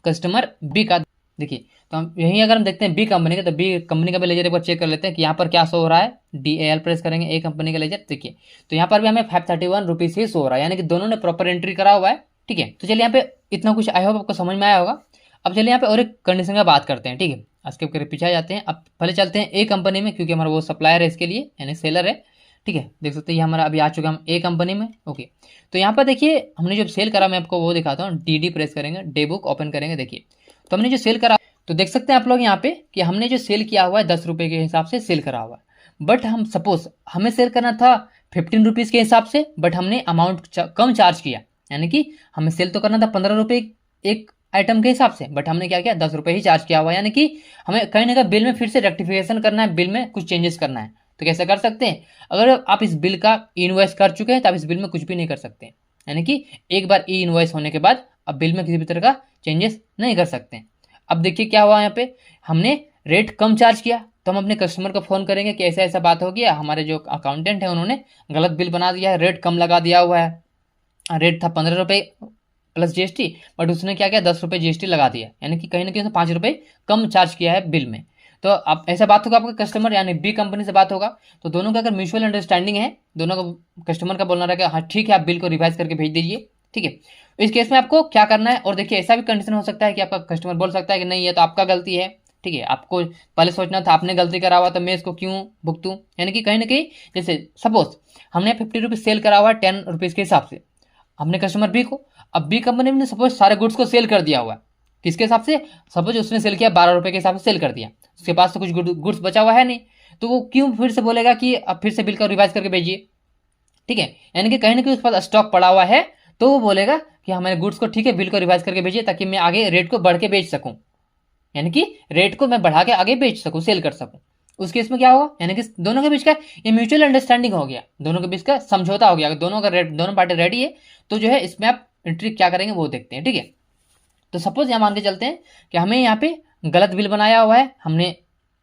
कस्टमर बी का देखिए, तो हम यहीं अगर हम देखते हैं बी कंपनी का, तो बी कंपनी का भी लेजर एक बार चेक कर लेते हैं कि यहाँ पर क्या शो हो रहा है। DAL प्रेस करेंगे, ए कंपनी का लेजर, देखिए तो यहाँ पर भी हमें 531 रुपीज़ ही शो हो रहा है, यानी कि दोनों ने प्रॉपर एंट्री करा हुआ है, ठीक है। तो चलिए यहाँ पे इतना कुछ आई होप आपको समझ में आया होगा। अब चलिए यहाँ पे और एक कंडीशन का बात करते हैं, ठीक है। स्किप करके पीछे आ जाते हैं। अब पहले चलते हैं ए कंपनी में, क्योंकि हमारा वो सप्लायर है इसके लिए, यानी सेलर है, ठीक है। देख सकते हैं ये हमारा अभी आ चुका हम ए कंपनी में। ओके, तो यहाँ पर देखिए हमने जो सेल करा, मैं आपको वो दिखाता हूँ। DD प्रेस करेंगे, डे बुक ओपन करेंगे। देखिए तो हमने जो सेल करा, तो देख सकते हैं आप लोग यहाँ पे कि हमने जो सेल किया हुआ है 10 रुपये के हिसाब से सेल करा हुआ है, बट हम सपोज हमें सेल करना था 15 रुपीज़ के हिसाब से, बट हमने अमाउंट कम चार्ज किया, यानी कि हमें सेल तो करना था 15 रुपये एक आइटम के हिसाब से, बट हमने क्या किया, 10 रुपये ही चार्ज किया हुआ है, यानी कि हमें कहीं ना कहीं बिल में फिर से रेक्टिफिकेशन करना है, बिल में कुछ चेंजेस करना है। तो कैसे कर सकते हैं, अगर आप इस बिल का इनवॉइस कर चुके हैं तो आप इस बिल में कुछ भी नहीं कर सकते, यानी कि एक बार इनवॉइस होने के बाद अब बिल में किसी भी तरह का चेंजेस नहीं कर सकते। अब देखिए क्या हुआ, यहाँ पे हमने रेट कम चार्ज किया, तो हम अपने कस्टमर को फ़ोन करेंगे कि ऐसा ऐसा बात हो गया, हमारे जो अकाउंटेंट है उन्होंने गलत बिल बना दिया है, रेट कम लगा दिया हुआ है, रेट था 15 रुपये प्लस GST, बट उसने क्या किया, 10 रुपये GST लगा दिया, यानी कि कहीं ना कहीं उसने 5 रुपये कम चार्ज किया है बिल में। तो अब ऐसा बात होगा आपका कस्टमर यानी बी कंपनी से बात होगा, तो दोनों का अगर म्यूचुअल अंडरस्टैंडिंग है, दोनों का कस्टमर का बोलना रहेगा हाँ ठीक है आप बिल को रिवाइज करके भेज दीजिए, ठीक है। इस केस में आपको क्या करना है, और देखिए ऐसा भी कंडीशन हो सकता है कि आपका कस्टमर बोल सकता है कि नहीं ये तो आपका गलती है, ठीक है। आपको पहले सोचना था आपने गलती करा हुआ तो मैं इसको क्यों भुगतूं, यानी कि कहीं ना कहीं जैसे सपोज हमने 50 रुपीज़ सेल करा हुआ है 10 रुपीज़ के हिसाब से, हमने कस्टमर बी को, अब बी कंपनी ने सपोज सारे गुड्स को सेल कर दिया हुआ है किसके हिसाब से, सपोज उसने सेल किया 12 रुपये के हिसाब से सेल कर दिया, उसके पास तो कुछ गुड्स बचा हुआ है नहीं, तो वो क्यों फिर से बोलेगा कि अब फिर से बिल का रिवाइज करके भेजिए, ठीक है। यानी कि कहीं ना कहीं उसके पास स्टॉक पड़ा हुआ है, तो वो बोलेगा कि हमारे गुड्स को ठीक है बिल को रिवाइज करके भेजिए ताकि मैं आगे रेट को बढ़ के बेच सकूं, यानी कि रेट को मैं बढ़ा के आगे बेच सकूं, सेल कर सकूं। उस केस में क्या होगा, यानी कि दोनों के बीच का ये म्यूचुअल अंडरस्टैंडिंग हो गया, दोनों के बीच का समझौता हो गया, अगर दोनों का रेट दोनों पार्टी रेडी है तो जो है इसमें आप एंट्री क्या करेंगे वो देखते हैं, ठीक है। तो सपोज यहाँ मान के चलते हैं कि हमें यहाँ पे गलत बिल बनाया हुआ है, हमने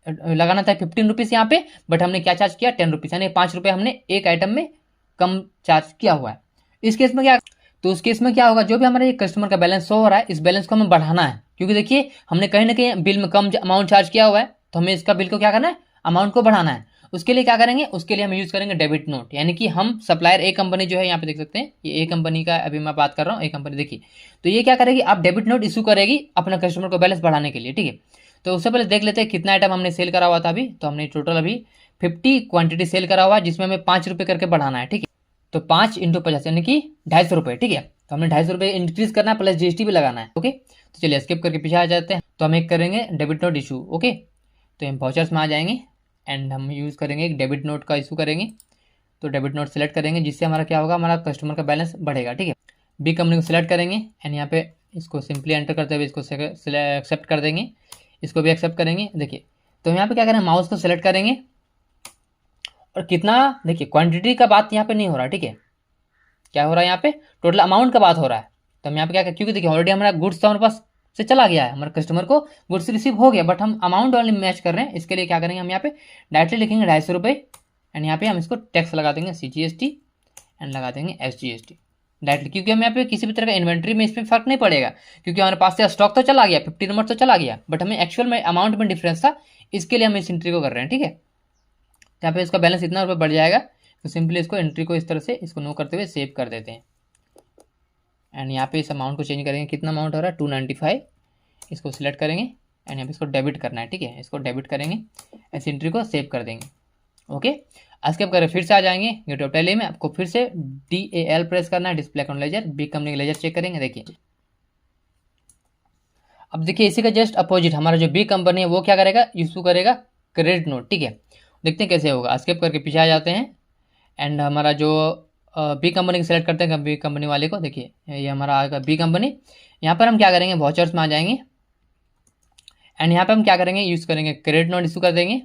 लगाना था 15 रुपीज़ यहाँ पे, बट हमने क्या चार्ज किया 10 रुपीज़, यानी 5 रुपये हमने एक आइटम में कम चार्ज किया हुआ है। इस केस में क्या, तो उस केस में क्या होगा, जो भी हमारे कस्टमर का बैलेंस शो हो रहा है इस बैलेंस को हमें बढ़ाना है, क्योंकि देखिए हमने कहीं ना कहीं बिल में कम अमाउंट चार्ज किया हुआ है, तो हमें इसका बिल को क्या करना है, अमाउंट को बढ़ाना है। उसके लिए क्या करेंगे, उसके लिए हम यूज़ करेंगे डेबिट नोट, यानी कि हम सप्लायर ए कंपनी जो है यहाँ पे देख सकते हैं, ये ए कंपनी का अभी मैं बात कर रहा हूँ, ए कंपनी देखिए, तो ये क्या करेगी, आप डेबिट नोट इशू करेगी अपना कस्टमर को बैलेंस बढ़ाने के लिए, ठीक है। तो उससे पहले देख लेते हैं कितना आइटम हमने सेल करा हुआ था अभी, तो हमने टोटल अभी 50 क्वांटिटी सेल करा हुआ है, जिसमें हमें 5 रुपये करके बढ़ाना है, ठीक है। तो 5 × 50 यानी कि 250 रुपये, ठीक है। तो हमने 250 रुपये इंक्रीज करना है प्लस जीएसटी भी लगाना है, ओके। तो चलिए स्किप करके पीछे आ जाते हैं, तो हम एक करेंगे डेबिट नोट इशू, ओके। तो हम वाउचर्स में आ जाएंगे एंड हम यूज़ करेंगे एक डेबिट नोट का इशू करेंगे, तो डेबिट नोट सेलेक्ट करेंगे, जिससे हमारा क्या होगा, हमारा कस्टमर का बैलेंस बढ़ेगा, ठीक है। बी कंपनी को सिलेक्ट करेंगे एंड यहाँ पे इसको सिंपली एंटर करते हुए इसको एक्सेप्ट कर देंगे, इसको भी एक्सेप्ट करेंगे, देखिए। तो यहाँ पे क्या करेंगे, माउस को सिलेक्ट करेंगे और कितना, देखिए क्वांटिटी का बात यहाँ पे नहीं हो रहा, ठीक है। क्या हो रहा है यहाँ पे, टोटल अमाउंट का बात हो रहा है। तो हम यहाँ पे क्या करें, क्योंकि देखिए ऑलरेडी हमारा गुड्स तो हमारे पास से चला गया है, हमारे कस्टमर को गुड्स रिसीव हो गया, बट हम अमाउंट वाले मैच कर रहे हैं। इसके लिए क्या करेंगे, हम यहाँ पे डायरेक्टली लिखेंगे 250 रुपये एंड यहाँ पे हम इसको टैक्स लगा देंगे CGST एंड लगा देंगे SGST डायरेक्टली, क्योंकि हम यहाँ पे किसी भी तरह का इन्वेंट्री में इस पर फर्क नहीं पड़ेगा, क्योंकि हमारे पास से स्टॉक तो चला गया, 50 नंबर तो चला गया, बट हमें एक्चुअल में अमाउंट में डिफरेंस था, इसके लिए हम इस एंट्री को कर रहे हैं, ठीक है। यहाँ पे इसका बैलेंस इतना रुपये बढ़ जाएगा, तो सिंपली इसको एंट्री को इस तरह से इसको नो करते हुए सेव कर देते हैं एंड यहाँ पे इस अमाउंट को चेंज करेंगे, कितना अमाउंट हो रहा है 295, इसको सिलेक्ट करेंगे एंड यहाँ पे इसको डेबिट करना है, ठीक है। इसको डेबिट करेंगे, इस एंट्री को सेव कर देंगे, ओके। स्किप करें, फिर से आ जाएंगे गेट ऑफ टैली में, आपको फिर से DAL प्रेस करना है, display account ledger, B company का लेजर चेक करेंगे, देखिए। अब देखिए इसी का जस्ट अपोजिट हमारा जो बी कंपनी है वो क्या करेगा, इशू करेगा क्रेडिट नोट, ठीक है। देखते हैं कैसे होगा, स्किप करके पीछे आ जाते हैं एंड हमारा जो बी कंपनी को सिलेक्ट करते हैं, बी कंपनी वाले को, देखिए ये हमारा आएगा बी कंपनी। यहाँ पर हम क्या करेंगे, वाउचर्स में आ जाएंगे एंड यहाँ पे हम क्या करेंगे, यूज़ करेंगे क्रेडिट नोट इशू कर देंगे,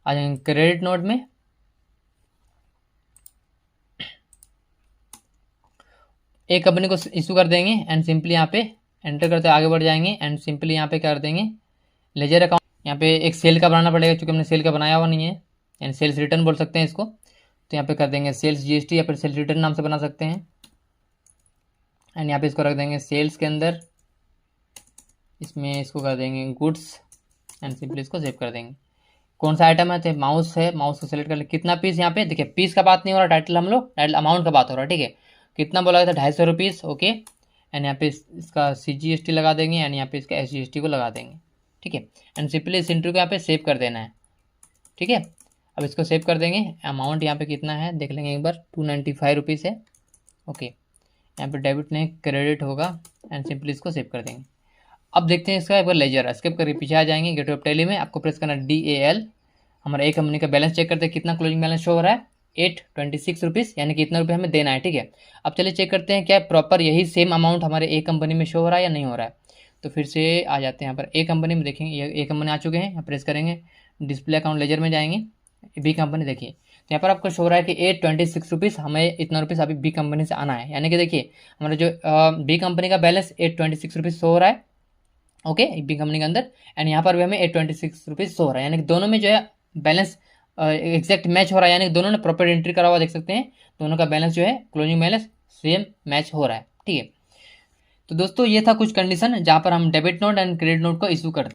आ जाएंगे क्रेडिट नोट में, एक कंपनी को इशू कर देंगे एंड सिंपली यहाँ पे एंटर करते आगे बढ़ जाएंगे एंड सिंपली यहाँ पे क्या कर देंगे, लेजर अकाउंट, यहाँ पे एक सेल का बनाना पड़ेगा क्योंकि हमने सेल का बनाया हुआ नहीं है, एंड सेल्स रिटर्न बोल सकते हैं इसको, तो यहाँ पे कर देंगे सेल्स GST या फिर सेल्स रिटर्न नाम से बना सकते हैं एंड यहाँ पे इसको रख देंगे सेल्स के अंदर, इसमें इसको कर देंगे गुड्स एंड सिंपली इसको सेव कर देंगे। कौन सा आइटम है, तो माउस है, माउस को सेलेक्ट कर ले, कितना पीस, यहाँ पे देखिए पीस का बात नहीं हो रहा, टाइटल हम लोग टाइटल अमाउंट का बात हो रहा है, ठीक है। कितना बोला गया था 250 रुपीज़, ओके। एंड यहाँ पे इसका CGST लगा देंगे एंड यहाँ पे इसका SGST को लगा देंगे, ठीक है। एंड सिंपली इस एंट्री को यहाँ पे सेव कर देना है, ठीक है। अब इसको सेव कर देंगे, अमाउंट यहाँ पे कितना है देख लेंगे एक बार, 295 रुपीज़ है, ओके। यहाँ पे डेबिट नहीं क्रेडिट होगा एंड सिंपली इसको सेव कर देंगे। अब देखते हैं इसका एक बार लेजर, स्किप करके पीछे आ जाएंगे, गेट ऑफ टैली में आपको प्रेस करना DAL, हमारा एक कंपनी का बैलेंस चेक करते हैं, कितना क्लोजिंग बैलेंस शो हो रहा है 826 रुपीज़, यानी कि इतना रुपये हमें देना है, ठीक है। अब चलिए चेक करते हैं क्या प्रॉपर यही सेम अमाउंट हमारे ए कंपनी में शो हो रहा है या नहीं हो रहा है। तो फिर से आ जाते हैं यहाँ पर ए कंपनी में, देखेंगे ये ए कंपनी आ चुके हैं, यहाँ प्रेस करेंगे, डिस्प्ले अकाउंट लेजर में जाएंगे, बी कंपनी देखिए, तो यहाँ पर आपको शो हो रहा है कि 826 रुपीज़, हमें इतना रुपीज़ अभी बी कंपनी से आना है, यानी कि देखिए हमारा जो बी कंपनी का बैलेंस 826 रुपीज़ शो हो रहा है, ओके, बी कंपनी के अंदर, एंड यहाँ पर भी हमें 826 रुपीज़ शो हो रहा है, यानी कि दोनों में जो है बैलेंस एग्जैक्ट मैच हो रहा है, यानी कि दोनों ने प्रॉपर एंट्री करा हुआ, देख सकते हैं दोनों का बैलेंस जो है क्लोजिंग बैलेंस सेम मैच हो रहा है, ठीक है। तो दोस्तों ये था कुछ कंडीशन जहाँ पर हम debit note and credit note को इशू करते हैं।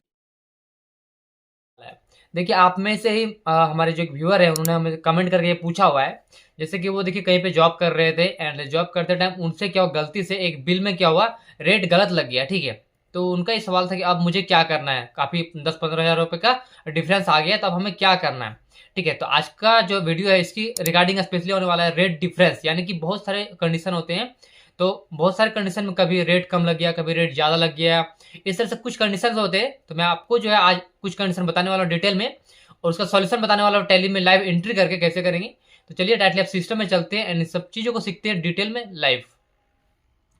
देखिए आप में से ही हमारे जो व्यूअर है उन्होंने हमें कमेंट करके पूछा हुआ है, जैसे कि वो देखिए कहीं पे जॉब कर रहे थे एंड जॉब करते टाइम उनसे क्या हुआ, गलती से एक बिल में क्या हुआ रेट गलत लग गया, ठीक है। तो उनका ये सवाल था कि अब मुझे क्या करना है, काफ़ी 10-15 हज़ार रुपये का डिफरेंस आ गया, तो अब हमें क्या करना है। ठीक है, तो आज का जो वीडियो है इसकी रिगार्डिंग स्पेशली होने वाला है रेट डिफरेंस, यानी कि बहुत सारे कंडीशन होते हैं, तो बहुत सारे कंडीशन में कभी रेट कम लग गया, कभी रेट ज़्यादा लग गया, इस तरह से कुछ कंडीशन होते हैं। तो मैं आपको जो है आज कुछ कंडीशन बताने वाला हूँ डिटेल में, और उसका सॉल्यूशन बताने वाला हूँ टैली में लाइव एंट्री करके कैसे करेंगे। तो चलिए डायरेक्टली आप सिस्टम में चलते हैं एंड इन सब चीज़ों को सीखते हैं डिटेल में लाइव।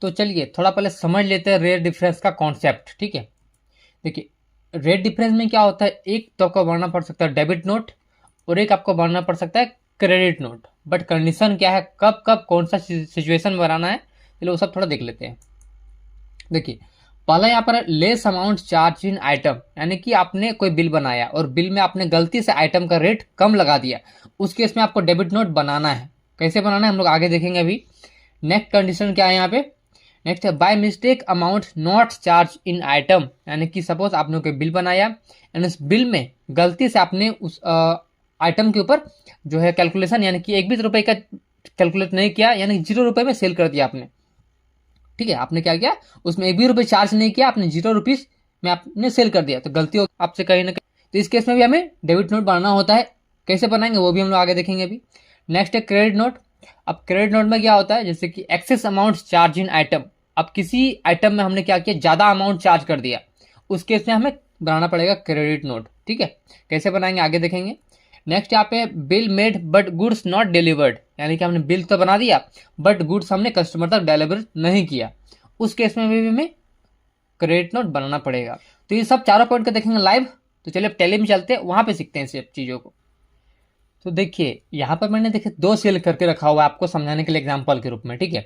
तो चलिए थोड़ा पहले समझ लेते हैं रेट डिफरेंस का कॉन्सेप्ट। ठीक है, देखिए रेट डिफरेंस में क्या होता है, एक तो आपको भरना पड़ सकता है डेबिट नोट और एक आपको भरना पड़ सकता है क्रेडिट नोट। बट कंडीशन क्या है, कब कब कौन सा सिचुएशन में भराना है, चलो वो सब थोड़ा देख लेते हैं। देखिए पहला यहाँ पर less amount charge in item, यानी कि आपने कोई बिल बनाया और बिल में आपने गलती से आइटम का रेट कम लगा दिया, उस केस में आपको डेबिट नोट बनाना है। कैसे बनाना है हम लोग आगे देखेंगे अभी। नेक्स्ट कंडीशन क्या है यहाँ पे, नेक्स्ट है by mistake amount not charge in item, यानी कि सपोज आपने कोई बिल बनाया एंड उस बिल में गलती से आपने उस आइटम के ऊपर जो है कैलकुलेशन, यानी कि 1 भी रुपए का कैलकुलेट नहीं किया, यानी 0 रुपए में सेल कर दिया आपने। ठीक है, आपने क्या किया, उसमें 1 भी रुपए चार्ज नहीं किया, आपने 0 रुपीज में आपने सेल कर दिया, तो गलती हो आपसे कहीं ना कहीं। तो इस केस में भी हमें डेबिट नोट बनाना होता है। कैसे बनाएंगे वो भी हम लोग आगे देखेंगे अभी। नेक्स्ट है क्रेडिट नोट। अब क्रेडिट नोट में क्या होता है, जैसे कि excess amount charge in item, अब किसी आइटम में हमने क्या किया, ज़्यादा अमाउंट चार्ज कर दिया, उस केस में हमें बनाना पड़ेगा क्रेडिट नोट। ठीक है, कैसे बनाएंगे आगे देखेंगे। नेक्स्ट यहाँ पे bill made but goods not delivered, यानी कि हमने बिल तो बना दिया बट गुड्स हमने कस्टमर तक डिलीवर नहीं किया, उस केस में भी हमें क्रेडिट नोट बनाना पड़ेगा। तो ये सब चारों पॉइंट का देखेंगे लाइव। तो चलिए अब टैली में चलते हैं, वहां पे सीखते हैं सब चीज़ों को। तो देखिए यहाँ पर मैंने देखिए 2 सेल करके रखा हुआ है आपको समझाने के लिए एग्जाम्पल के रूप में। ठीक है,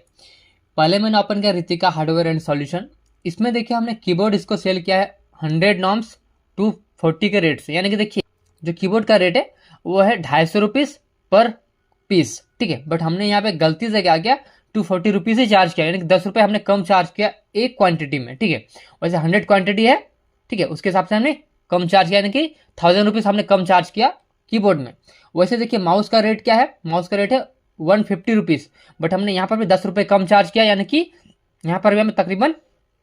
पहले मैंने ओपन किया रितिका हार्डवेयर एंड सॉल्यूशन। इसमें देखिए हमने कीबोर्ड इसको सेल किया है 100 नॉर्म्स 240 के रेट से, यानी कि देखिए जो कीबोर्ड का रेट है वो है 250 रुपीज़ पर पीस। ठीक है, बट हमने यहाँ पे गलती से क्या किया, 240 रुपीज़ ही चार्ज किया, यानी कि 10 रुपये हमने कम चार्ज किया एक क्वांटिटी में। ठीक है, वैसे 100 क्वांटिटी है, ठीक है, उसके हिसाब से हमने कम चार्ज किया, यानी कि 1000 रुपीज़ हमने कम चार्ज किया कीबोर्ड में। वैसे देखिए माउस का रेट क्या है, माउस का रेट है 150 रुपीज़, बट हमने यहाँ पर भी 10 रुपये कम चार्ज किया, यानी कि यहाँ पर भी हमें तकरीबन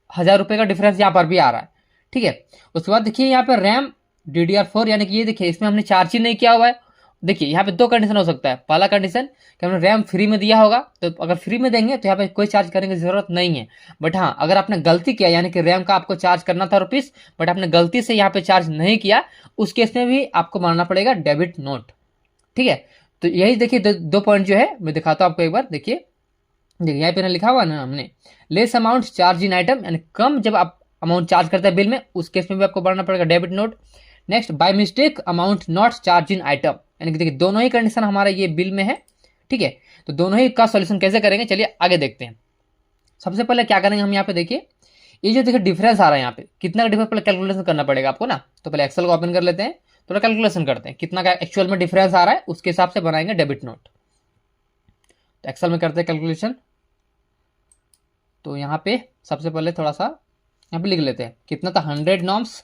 1000 रुपये का डिफरेंस यहाँ पर भी आ रहा है। ठीक है, उसके बाद देखिए यहाँ पर रैम DDR4, यानी कि ये देखिए इसमें हमने चार्ज ही नहीं किया हुआ है। देखिए यहाँ पे 2 कंडीशन हो सकता है। पहला कंडीशन कि हमने रैम फ्री में दिया होगा, तो अगर फ्री में देंगे तो यहाँ पे कोई चार्ज करने की जरूरत नहीं है। बट हाँ, अगर आपने गलती किया, यानी कि रैम का आपको चार्ज करना था रुपीस, बट आपने गलती से यहाँ पे चार्ज नहीं किया, उस केस में भी आपको मानना पड़ेगा डेबिट नोट। ठीक है, तो यही देखिए 2 पॉइंट जो है मैं दिखाता हूँ आपको एक बार। देखिए यहाँ पे लिखा हुआ ना हमने less amount charge in item, यानी कम जब आप अमाउंट चार्ज करते हैं बिल में, उस केस में भी आपको बढ़ना पड़ेगा debit note. Next by mistake amount not charge in item, यानी कि देखिए दोनों ही कंडीशन हमारा ये बिल में है। ठीक है, तो दोनों ही का सॉल्यूशन कैसे करेंगे चलिए आगे देखते हैं। सबसे पहले क्या करेंगे हम यहाँ पे, देखिए ये जो देखिए डिफरेंस आ रहा है यहाँ पे, कितना का डिफरेंस पहले कैलकुलेशन करना पड़ेगा आपको ना। तो पहले एक्सेल को ओपन कर लेते हैं, थोड़ा कैलकुलेशन करते हैं कितना का एक्चुअल में डिफरेंस आ रहा है, उसके हिसाब से बनाएंगे डेबिट नोट। तो एक्सेल में करते हैं कैलकुलेशन। तो यहाँ पे सबसे पहले थोड़ा सा यहाँ पे लिख लेते हैं कितना था 100 नॉर्म्स,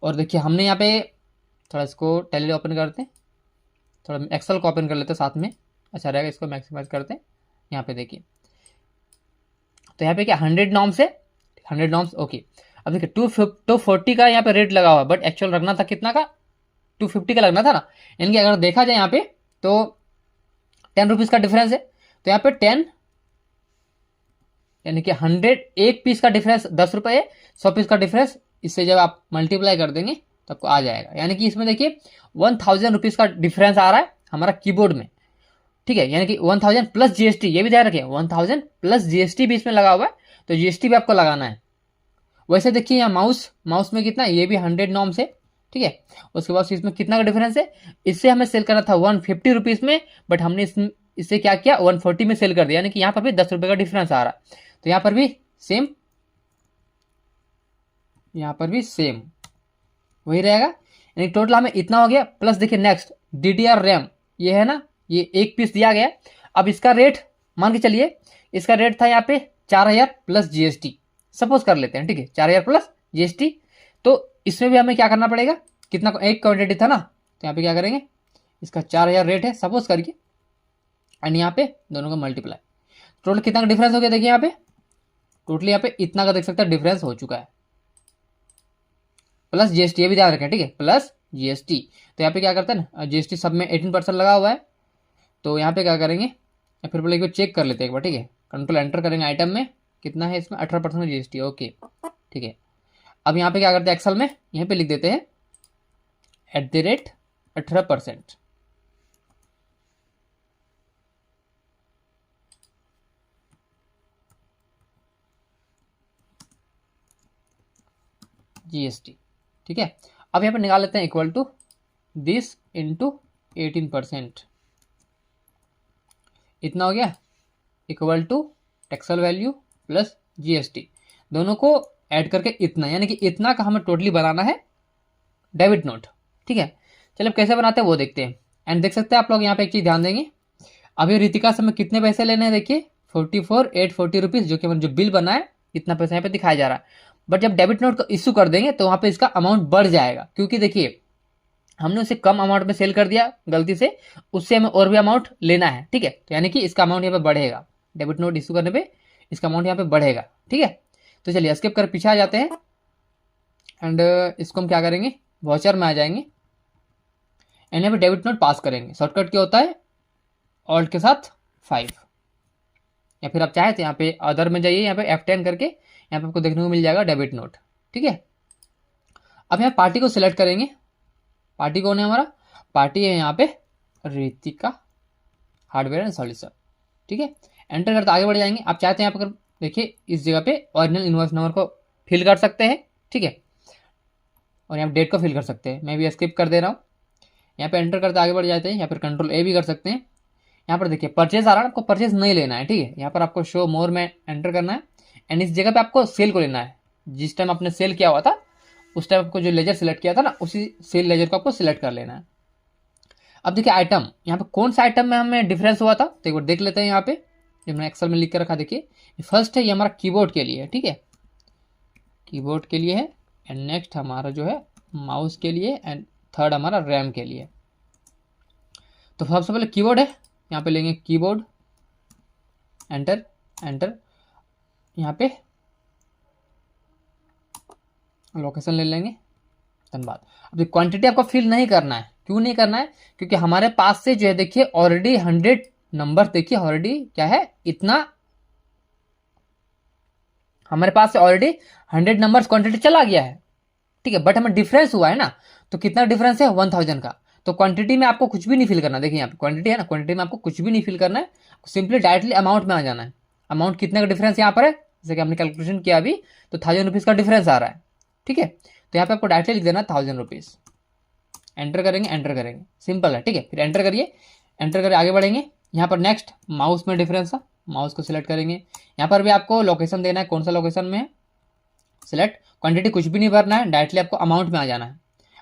और देखिए हमने यहाँ पे थोड़ा इसको टैली ओपन करते हैं, थोड़ा एक्सेल को ओपन कर लेते हैं साथ में, अच्छा रहेगा। इसको मैक्सिमाइज करते हैं, यहाँ पे देखिए तो यहाँ पे क्या 100 नॉर्म्स है, 100 नॉर्म्स ओके। अब देखिए 240 का यहाँ पे रेट लगा हुआ, बट एक्चुअल रखना था कितना का, 250 का लगना था ना। यानी कि अगर देखा जाए यहाँ पे तो 10 रुपीज़ का डिफरेंस है, तो यहाँ पे 10 यानी कि 100 एक पीस का डिफरेंस 10 रुपये है, 100 पीस का डिफरेंस, इससे जब आप मल्टीप्लाई कर देंगे तो आपको आ जाएगा। यानी कि इसमें देखिए 1000 रुपीज़ का डिफरेंस आ रहा है हमारा कीबोर्ड में। ठीक है, यानी कि 1000 प्लस GST, ये भी ध्यान रखिए 1000 प्लस GST भी इसमें लगा हुआ है, तो GST भी आपको लगाना है। वैसे देखिए यहाँ माउस में कितना, ये भी 100 नॉर्म्स है। ठीक है, उसके बाद इसमें कितना का डिफरेंस है, इससे हमें सेल करना था 150 रुपीज़ में, बट हमने इससे क्या किया 140 में सेल कर दिया, यानी कि यहाँ पर भी 10 रुपये का डिफरेंस आ रहा है। तो यहाँ पर भी सेम, यहाँ पर भी सेम वही रहेगा, यानी टोटल हमें इतना हो गया। प्लस देखिए नेक्स्ट DDR रैम, ये है ना, ये एक पीस दिया गया। अब इसका रेट मान के चलिए, इसका रेट था यहाँ पे 4000 प्लस GST, सपोज कर लेते हैं। ठीक है, 4000 प्लस GST, तो इसमें भी हमें क्या करना पड़ेगा, कितना एक क्वांटिटी था ना, तो यहाँ पे क्या करेंगे, इसका 4000 रेट है सपोज करके, एंड यहाँ पे दोनों का मल्टीप्लाई, टोटल कितना का डिफरेंस हो गया। देखिए यहाँ पे टोटली यहाँ पे इतना का देख सकते हैं डिफरेंस हो चुका है। प्लस जीएसटी, ये भी ध्यान रखें, ठीक है, प्लस जीएसटी। तो यहाँ पे क्या करते हैं ना, जीएसटी सब में 18% लगा हुआ है, तो यहाँ पे क्या करेंगे, या फिर बोले चेक कर लेते हैं एक बार, ठीक है, कंट्रोल एंटर करेंगे, आइटम में कितना है, इसमें 18% में जीएसटी, ओके, ठीक है। अब यहाँ पे क्या करते हैं, एक्सेल में यहाँ पे लिख देते हैं @18%, जीएसटी, ठीक है। अब यहाँ पे निकाल लेते हैं इक्वल टू दिस इंटू 18%, इतना हो गया, equal to taxable value plus GST, दोनों को ऐड करके इतना, यानी कि इतना का हमें टोटली बनाना है डेबिट नोट, ठीक है। चलो अब कैसे बनाते हैं वो देखते हैं। एंड देख सकते हैं आप लोग यहाँ पे एक चीज़ ध्यान देंगे, अभी रितिका से हमें कितने पैसे लेने हैं, देखिए 44,840 रुपीज़, जो कि हमारा जो बिल बना है इतना पैसा यहाँ पे दिखाया जा रहा है। बट जब डेबिट नोट को इशू कर देंगे तो वहाँ पे इसका अमाउंट बढ़ जाएगा, क्योंकि देखिए हमने उसे कम अमाउंट में सेल कर दिया गलती से, उससे हमें और भी अमाउंट लेना है, ठीक है। तो यानी कि इसका अमाउंट यहाँ पे बढ़ेगा, डेबिट नोट इशू करने पे इसका अमाउंट यहाँ पे बढ़ेगा, ठीक है। तो चलिए स्किप कर पीछे आ जाते हैं, एंड इसको हम क्या करेंगे, वाउचर में आ जाएंगे, एंड यहाँ पे डेबिट नोट पास करेंगे। शॉर्टकट क्या होता है, ऑल्ट के साथ 5, या फिर आप चाहे तो यहाँ पे अदर में जाइए, यहाँ पे F10 करके यहाँ पे आपको देखने को मिल जाएगा डेबिट नोट, ठीक है। अब यहाँ पार्टी को सिलेक्ट करेंगे, पार्टी कौन है हमारा, पार्टी है यहाँ पे रितिका हार्डवेयर एंड सॉल्यूशन, ठीक है। एंटर करते आगे बढ़ जाएंगे। आप चाहते हैं यहाँ पर देखिए इस जगह पे ओरिजिनल इनवॉइस नंबर को फिल कर सकते हैं, ठीक है, और यहाँ पे डेट को फिल कर सकते हैं। मैं भी स्किप कर दे रहा हूँ, यहाँ पे एंटर करते आगे बढ़ जाते हैं। यहाँ पर कंट्रोल ए भी कर सकते हैं। यहाँ पर देखिए परचेज आ रहा है, आपको परचेज नहीं लेना है, ठीक है। यहाँ पर आपको शो मोर में एंटर करना है, एंड इस जगह पे आपको सेल को लेना है। जिस टाइम आपने सेल किया हुआ था उस टाइम आपको जो लेजर सिलेक्ट किया था ना, उसी सेल लेजर को आपको सिलेक्ट कर लेना है। अब देखिए आइटम, यहाँ पे कौन सा आइटम में हमें डिफरेंस हुआ था, तो एक बार देख लेते हैं। यहाँ पे जो मैंने एक्सेल में लिख कर रखा, देखिए फर्स्ट है ये हमारा कीबोर्ड के लिए है, ठीक है, कीबोर्ड के लिए है, एंड नेक्स्ट हमारा जो है माउस के लिए, एंड थर्ड हमारा रैम के लिए। तो सबसे पहले कीबोर्ड है, यहाँ पे लेंगे कीबोर्ड, एंटर एंटर, यहाँ पे लोकेशन ले लेंगे, धन्यवाद। अब क्वांटिटी आपको फिल नहीं करना है, क्यों नहीं करना है, क्योंकि हमारे पास से जो है देखिए ऑलरेडी 100 नंबर, देखिए ऑलरेडी क्या है, इतना हमारे पास से ऑलरेडी 100 नंबर्स क्वांटिटी चला गया है, ठीक है। बट हमें डिफरेंस हुआ है ना, तो कितना डिफरेंस है, 1000 का। तो क्वांटिटी में आपको कुछ भी नहीं फिल करना, देखिए यहाँ पे क्वांटिटी है ना, क्वांटिटी में आपको कुछ भी नहीं फिल करना है, सिंपली डायरेक्टली अमाउंट में आ जाना है। अमाउंट कितने का डिफरेंस यहाँ पर है, जैसे कि हमने कैलकुलेशन किया अभी, तो 1000 रुपीज़ का डिफरेंस आ रहा है, ठीक है। तो यहाँ पे आपको डायरेक्टली लिख देना 1000 रुपीज़, एंटर करेंगे, एंटर करेंगे, सिंपल है, ठीक है। फिर एंटर करिए, एंटर करके आगे बढ़ेंगे। यहाँ पर नेक्स्ट माउस में डिफरेंस है, माउस को सिलेक्ट करेंगे। यहाँ पर भी आपको लोकेशन देना है, कौन सा लोकेशन में है, सिलेक्ट। क्वांटिटी कुछ भी नहीं भरना है, डायरेक्टली आपको अमाउंट में आ जाना है।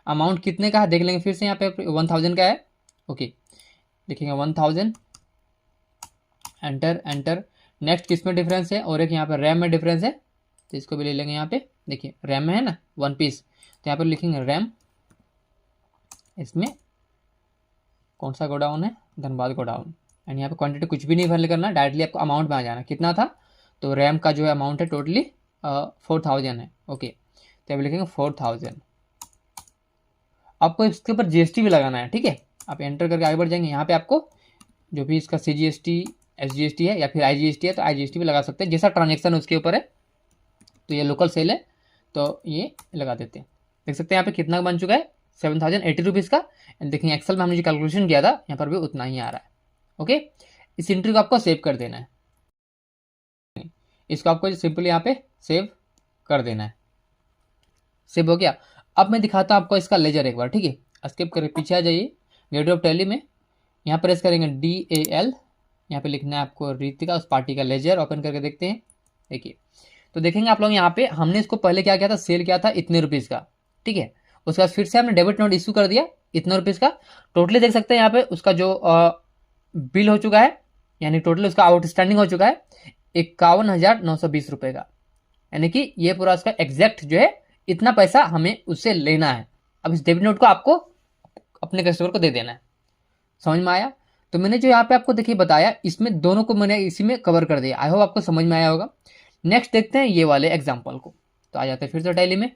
अमाउंट कितने का है देख लेंगे फिर से, यहाँ पे 1000 का है, ओके, लिखेंगे 1000, एंटर एंटर। नेक्स्ट किस में डिफरेंस है, और एक यहाँ पर रैम में डिफरेंस है, तो इसको भी ले लेंगे। यहाँ पे देखिए रैम में है ना 1 पीस, तो यहाँ पर लिखेंगे रैम, इसमें कौन सा गोडाउन है, धनबाद गोडाउन, एंड यहाँ पे क्वांटिटी कुछ भी नहीं भरने करना, डायरेक्टली आपको अमाउंट में आ जाना। कितना था, तो रैम का जो है अमाउंट है टोटली 4000 है, ओके, तो अभी लिखेंगे 4000। आपको इसके ऊपर जीएसटी भी लगाना है, ठीक है। आप एंटर करके आगे बढ़ जाएंगे। यहाँ पे आपको जो भी इसका CGST SGST है या फिर IGST है, तो IGST भी लगा सकते हैं, जैसा ट्रांजेक्शन उसके ऊपर है। तो ये लोकल सेल है तो ये लगा देते हैं। देख सकते हैं यहाँ पे कितना बन चुका है, 7080 रुपीज़ का। एंड देखिए एक्सेल में हमने जो कैलकुलेशन किया था यहाँ पर भी उतना ही आ रहा है, ओके। इस एंट्री को आपको सेव कर देना है, इसको आपको सिंपली यहाँ पे सेव कर देना है। सेव हो गया। अब मैं दिखाता हूँ आपको इसका लेजर एक बार, ठीक है। स्किप करके पीछे आ जाइए, गेटवे ऑफ टैली में यहाँ प्रेस करेंगे DAL, यहाँ पे लिखना है आपको रितिका, उस पार्टी का लेजर ओपन करके देखते हैं। देखिए तो देखेंगे आप लोग यहाँ पे हमने इसको पहले क्या किया था, सेल किया था इतने रुपीज़ का, ठीक है। उसके बाद फिर से हमने डेबिट नोट इशू कर दिया इतने रुपीज़ का। टोटली देख सकते हैं यहाँ पे उसका जो बिल हो चुका है, यानी टोटल उसका आउटस्टैंडिंग हो चुका है 51,920 रुपये का, यानी कि ये पूरा उसका एग्जैक्ट जो है इतना पैसा हमें उससे लेना है। अब इस डेबिट नोट को आपको अपने कस्टमर को दे देना है। समझ में आया। तो मैंने जो यहाँ पे आपको देखिए बताया, इसमें दोनों को मैंने इसी में कवर कर दिया। आई होप आपको समझ में आया होगा। नेक्स्ट देखते हैं ये वाले एग्जाम्पल को। तो आ जाते हैं फिर से टैली में।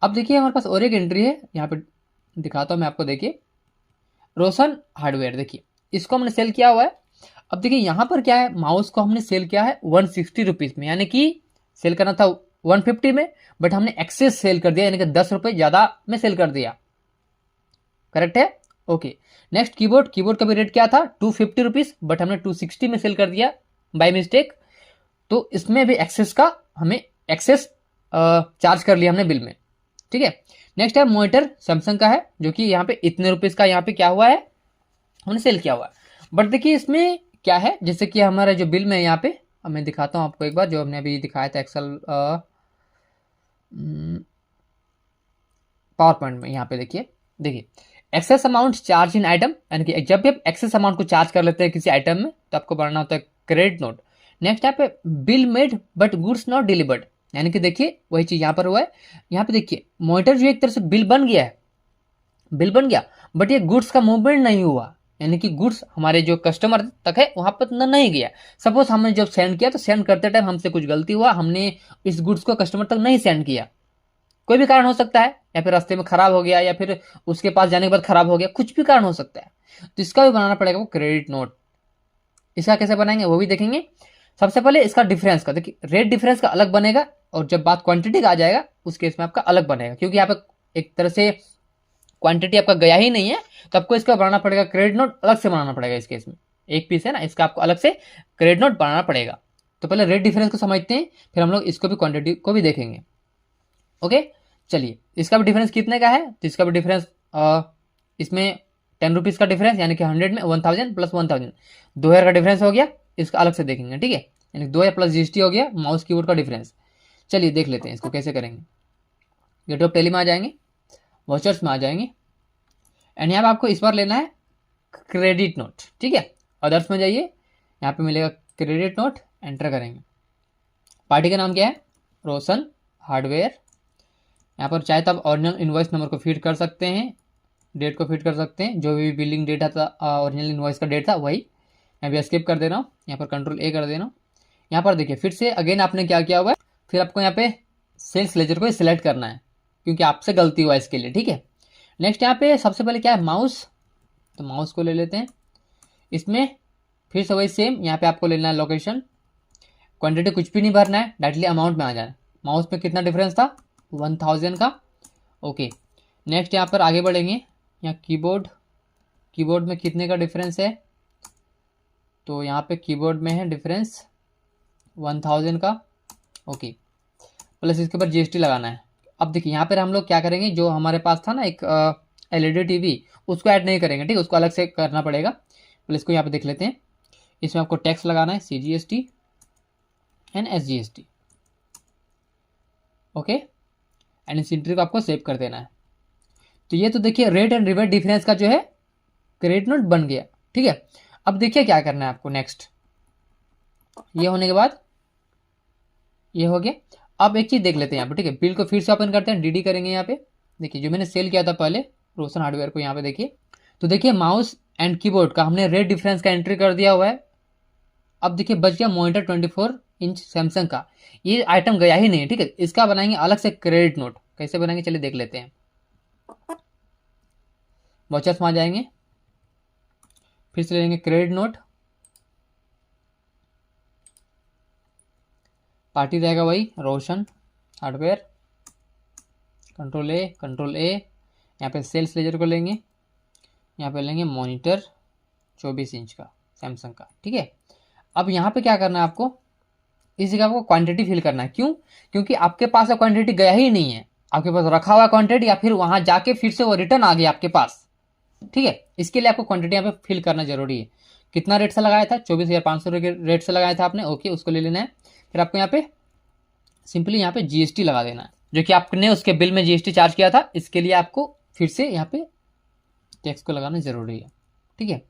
अब देखिए हमारे पास और एक एंट्री है, यहाँ पे दिखाता हूँ मैं आपको। देखिए रोशन हार्डवेयर, देखिए इसको हमने सेल किया हुआ है। अब देखिए यहाँ पर क्या है, माउस को हमने सेल किया है 160 रुपीज़ में, यानी कि सेल करना था 150 में, बट हमने एक्सेस सेल कर दिया, यानी कि 10 रुपये ज़्यादा में सेल कर दिया। करेक्ट है? ओके। नेक्स्ट कीबोर्ड, कीबोर्ड का भी रेट क्या था 250 रुपीज़, बट हमने 260 में सेल कर दिया बाय मिस्टेक। तो इसमें भी एक्सेस का हमें एक्सेस चार्ज कर लिया हमने बिल में। ठीक है। नेक्स्ट है मॉनिटर, सैमसंग का है, जो कि यहाँ पे इतने रुपीज़ का यहाँ पे क्या हुआ है, हमने सेल किया हुआ है। बट देखिए इसमें क्या है, जैसे कि हमारा जो बिल में यहाँ पे, अब मैं दिखाता हूँ आपको एक बार, जो हमने अभी दिखाया था एक्सेल पावर पॉइंट में। यहाँ पे देखिए, देखिए excess amount charge in item, यानी कि जब भी आप एक्सेस अमाउंट को चार्ज कर लेते हैं किसी आइटम में, तो आपको बनाना होता है क्रेडिट नोट। नेक्स्ट यहाँ पे bill made but goods not delivered, यानी कि देखिए वही चीज़ यहाँ पर हुआ है। यहाँ पे देखिए मॉनिटर जो एक तरह से बिल बन गया है, बिल बन गया, बट ये गुड्स का मूवमेंट नहीं हुआ, यानी कि गुड्स हमारे जो कस्टमर तक है वहां पर नहीं गया। सपोज हमने जब सेंड किया तो सेंड करते टाइम हमसे कुछ गलती हुआ, हमने इस गुड्स को कस्टमर तक नहीं सेंड किया, कोई भी कारण हो सकता है, या फिर रास्ते में खराब हो गया, या फिर उसके पास जाने के बाद खराब हो गया, कुछ भी कारण हो सकता है, तो इसका भी बनाना पड़ेगा वो क्रेडिट नोट। इसका कैसे बनाएंगे वो भी देखेंगे। सबसे पहले इसका डिफरेंस का देखिए, रेट डिफरेंस का अलग बनेगा, और जब बात क्वांटिटी का आ जाएगा उस केस में आपका अलग बनेगा, क्योंकि यहाँ पे एक तरह से क्वांटिटी आपका गया ही नहीं है, तो आपको इसका बनाना पड़ेगा क्रेडिट नोट, अलग से बनाना पड़ेगा। इस केस में एक पीस है ना, इसका आपको अलग से क्रेडिट नोट बनाना पड़ेगा। तो पहले रेट डिफरेंस को समझते हैं, फिर हम लोग इसको भी क्वांटिटी को भी देखेंगे। ओके, चलिए इसका भी डिफरेंस कितने का है, तो इसका भी डिफरेंस इसमें 10 रुपीज़ का डिफरेंस, यानी कि 100 में 1000 प्लस 1000 2000 का डिफरेंस हो गया, इसका अलग से देखेंगे। ठीक है, यानी 2000 प्लस जीएसटी हो गया माउस कीबोर्ड का डिफरेंस। चलिए देख लेते हैं इसको कैसे करेंगे। गेट ऑफ टेली में आ जाएंगे, वाउचर्स में आ जाएंगे, एंड यहाँ पे आपको इस बार लेना है क्रेडिट नोट। ठीक है, अदर्स में जाइए, यहाँ पे मिलेगा क्रेडिट नोट, एंटर करेंगे। पार्टी का नाम क्या है, रोशन हार्डवेयर। यहाँ पर चाहे तो आप ओरिजिनल इनवॉइस नंबर को फीड कर सकते हैं, डेट को फीड कर सकते हैं, जो भी बिलिंग डेट था ओरिजिनल इनवॉइस का डेट था वही। मैं भी स्किप कर दे रहा हूँ, यहाँ पर कंट्रोल ए कर दे रहा हूँ। यहाँ पर देखिए फिर से अगेन आपने क्या किया हुआ है, फिर आपको यहाँ पे सेल्स लेजर को सिलेक्ट करना है, क्योंकि आपसे गलती हुआ इसके लिए। ठीक है, नेक्स्ट यहाँ पे सबसे पहले क्या है, माउस, तो माउस को ले लेते हैं। इसमें फिर से वही सेम, यहाँ पे आपको लेना है लोकेशन, क्वांटिटी कुछ भी नहीं भरना है, डायरेक्टली अमाउंट में आ जाना है। माउस में कितना डिफरेंस था 1000 का। ओके, नेक्स्ट यहाँ पर आगे बढ़ेंगे, यहाँ कीबोर्ड, कीबोर्ड में कितने का डिफरेंस है, तो यहाँ पे कीबोर्ड में है डिफरेंस 1000 का। ओके, प्लस इसके ऊपर जीएसटी लगाना है। अब देखिए यहाँ पर हम लोग क्या करेंगे, जो हमारे पास था ना एक एलईडी टीवी, उसको ऐड नहीं करेंगे। ठीक है, उसको अलग से करना पड़ेगा। प्लस इसको यहाँ पे देख लेते हैं, इसमें आपको टैक्स लगाना है CGST and SGST। Okay, and इस एंट्री को आपको सेव कर देना है। तो ये तो देखिए रेट एंड रिवर्ट डिफरेंस का जो है क्रेडिट नोट बन गया। ठीक है, अब देखिए क्या करना है आपको नेक्स्ट, ये होने के बाद ये हो गया। अब एक चीज़ देख लेते हैं यहाँ पे। ठीक है, बिल को फिर से ओपन करते हैं, DD करेंगे यहाँ पे। देखिए जो मैंने सेल किया था पहले रोशन हार्डवेयर को, यहाँ पे देखिए, तो देखिए माउस एंड कीबोर्ड का हमने रेट डिफरेंस का एंट्री कर दिया हुआ है। अब देखिए बच गया मॉनिटर 24 इंच सैमसंग का, ये आइटम गया ही नहीं है। ठीक है, इसका बनाएंगे अलग से क्रेडिट नोट। कैसे बनाएंगे चलिए देख लेते हैं। वाउचर्स में आ जाएंगे, फिर से लेंगे क्रेडिट नोट, पार्टी रहेगा वही रोशन हार्डवेयर, कंट्रोल ए। यहाँ पे सेल्स लेजर को लेंगे, यहाँ पे लेंगे मॉनिटर 24 इंच का सैमसंग का। ठीक है, अब यहाँ पे क्या करना है आपको, इस जगह आपको क्वांटिटी फिल करना है। क्यों, क्योंकि आपके पास क्वांटिटी गया ही नहीं है, आपके पास रखा हुआ क्वांटिटी, या फिर वहां जाके फिर से वो रिटर्न आ गया आपके पास। ठीक है, इसके लिए आपको क्वांटिटी यहाँ पे फिल करना जरूरी है। कितना रेट से लगाया था, 24,500 के रेट से लगाया था आपने। ओके, उसको ले लेना है। फिर आपको यहाँ पे सिंपली यहाँ पे GST लगा देना है, जो कि आपने उसके बिल में GST चार्ज किया था। इसके लिए आपको फिर से यहाँ पे टैक्स को लगाना जरूरी है। ठीक है,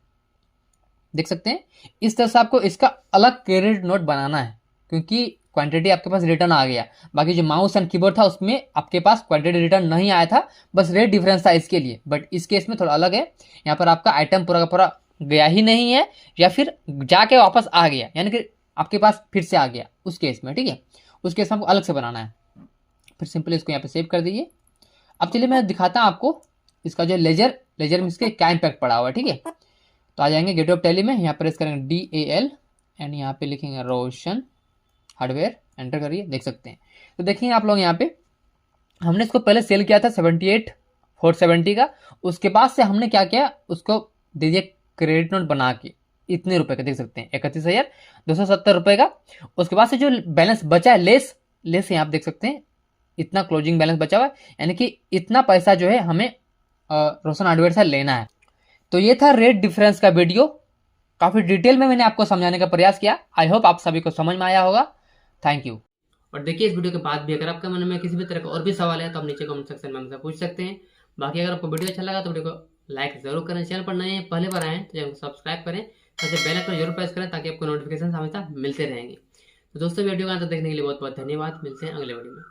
देख सकते हैं इस तरह से आपको इसका अलग क्रेडिट नोट बनाना है, क्योंकि क्वांटिटी आपके पास रिटर्न आ गया। बाकी जो माउस एंड कीबोर्ड था उसमें आपके पास क्वांटिटी रिटर्न नहीं आया था, बस रेट डिफरेंस था इसके लिए। बट इस केस में थोड़ा अलग है, यहाँ पर आपका आइटम पूरा का पूरा गया ही नहीं है, या फिर जाके वापस आ गया, यानी कि आपके पास फिर से आ गया उस केस में। ठीक है, उस केस में आपको अलग से बनाना है। फिर सिंपली इसको यहाँ पे सेव कर दीजिए, अब चलिए मैं दिखाता हूँ आपको इसका जो लेजर में इसके क्या इम्पैक्ट पड़ा हुआ है, ठीक है। तो आ जाएंगे गेटवे ऑफ टैली में, यहाँ प्रेस करेंगे DAL एंड यहाँ पे लिखेंगे रोशन हार्डवेयर, एंटर करिए, देख सकते हैं। तो देखिए आप लोग यहाँ पे हमने इसको पहले सेल किया था 78,470 का, उसके बाद से हमने क्या किया, उसको दीजिए क्रेडिट नोट बना के इतने रुपए का, देख सकते हैं 31,270 रुपए का। उसके बाद से जो बैलेंस बचा है लेस यहाँ आप देख सकते हैं, इतना क्लोजिंग बैलेंस बचा हुआ है, यानी कि इतना पैसा जो है हमें रोशन हार्डवेयर से लेना है। तो ये था रेट डिफरेंस का वीडियो, काफ़ी डिटेल में मैंने आपको समझाने का प्रयास किया। आई होप आप सभी को समझ में आया होगा। Thank you. और देखिए इस वीडियो के बाद भी अगर आपके मन में किसी भी तरह का और भी सवाल है तो आप नीचे कमेंट सेक्शन में हमसे पूछ सकते हैं। बाकी अगर आपको वीडियो अच्छा लगा तो वीडियो को लाइक जरूर करें, चैनल पर नए हैं पहले बार आए हैं तो चैनल को सब्सक्राइब करें, साथ बेल आइकन जरूर प्रेस करें ताकि आपको नोटिफिकेशन हमेशा मिलते रहेंगे। तो दोस्तों वीडियो का अंत देखने के लिए बहुत बहुत धन्यवाद, मिलते हैं अगले वीडियो में।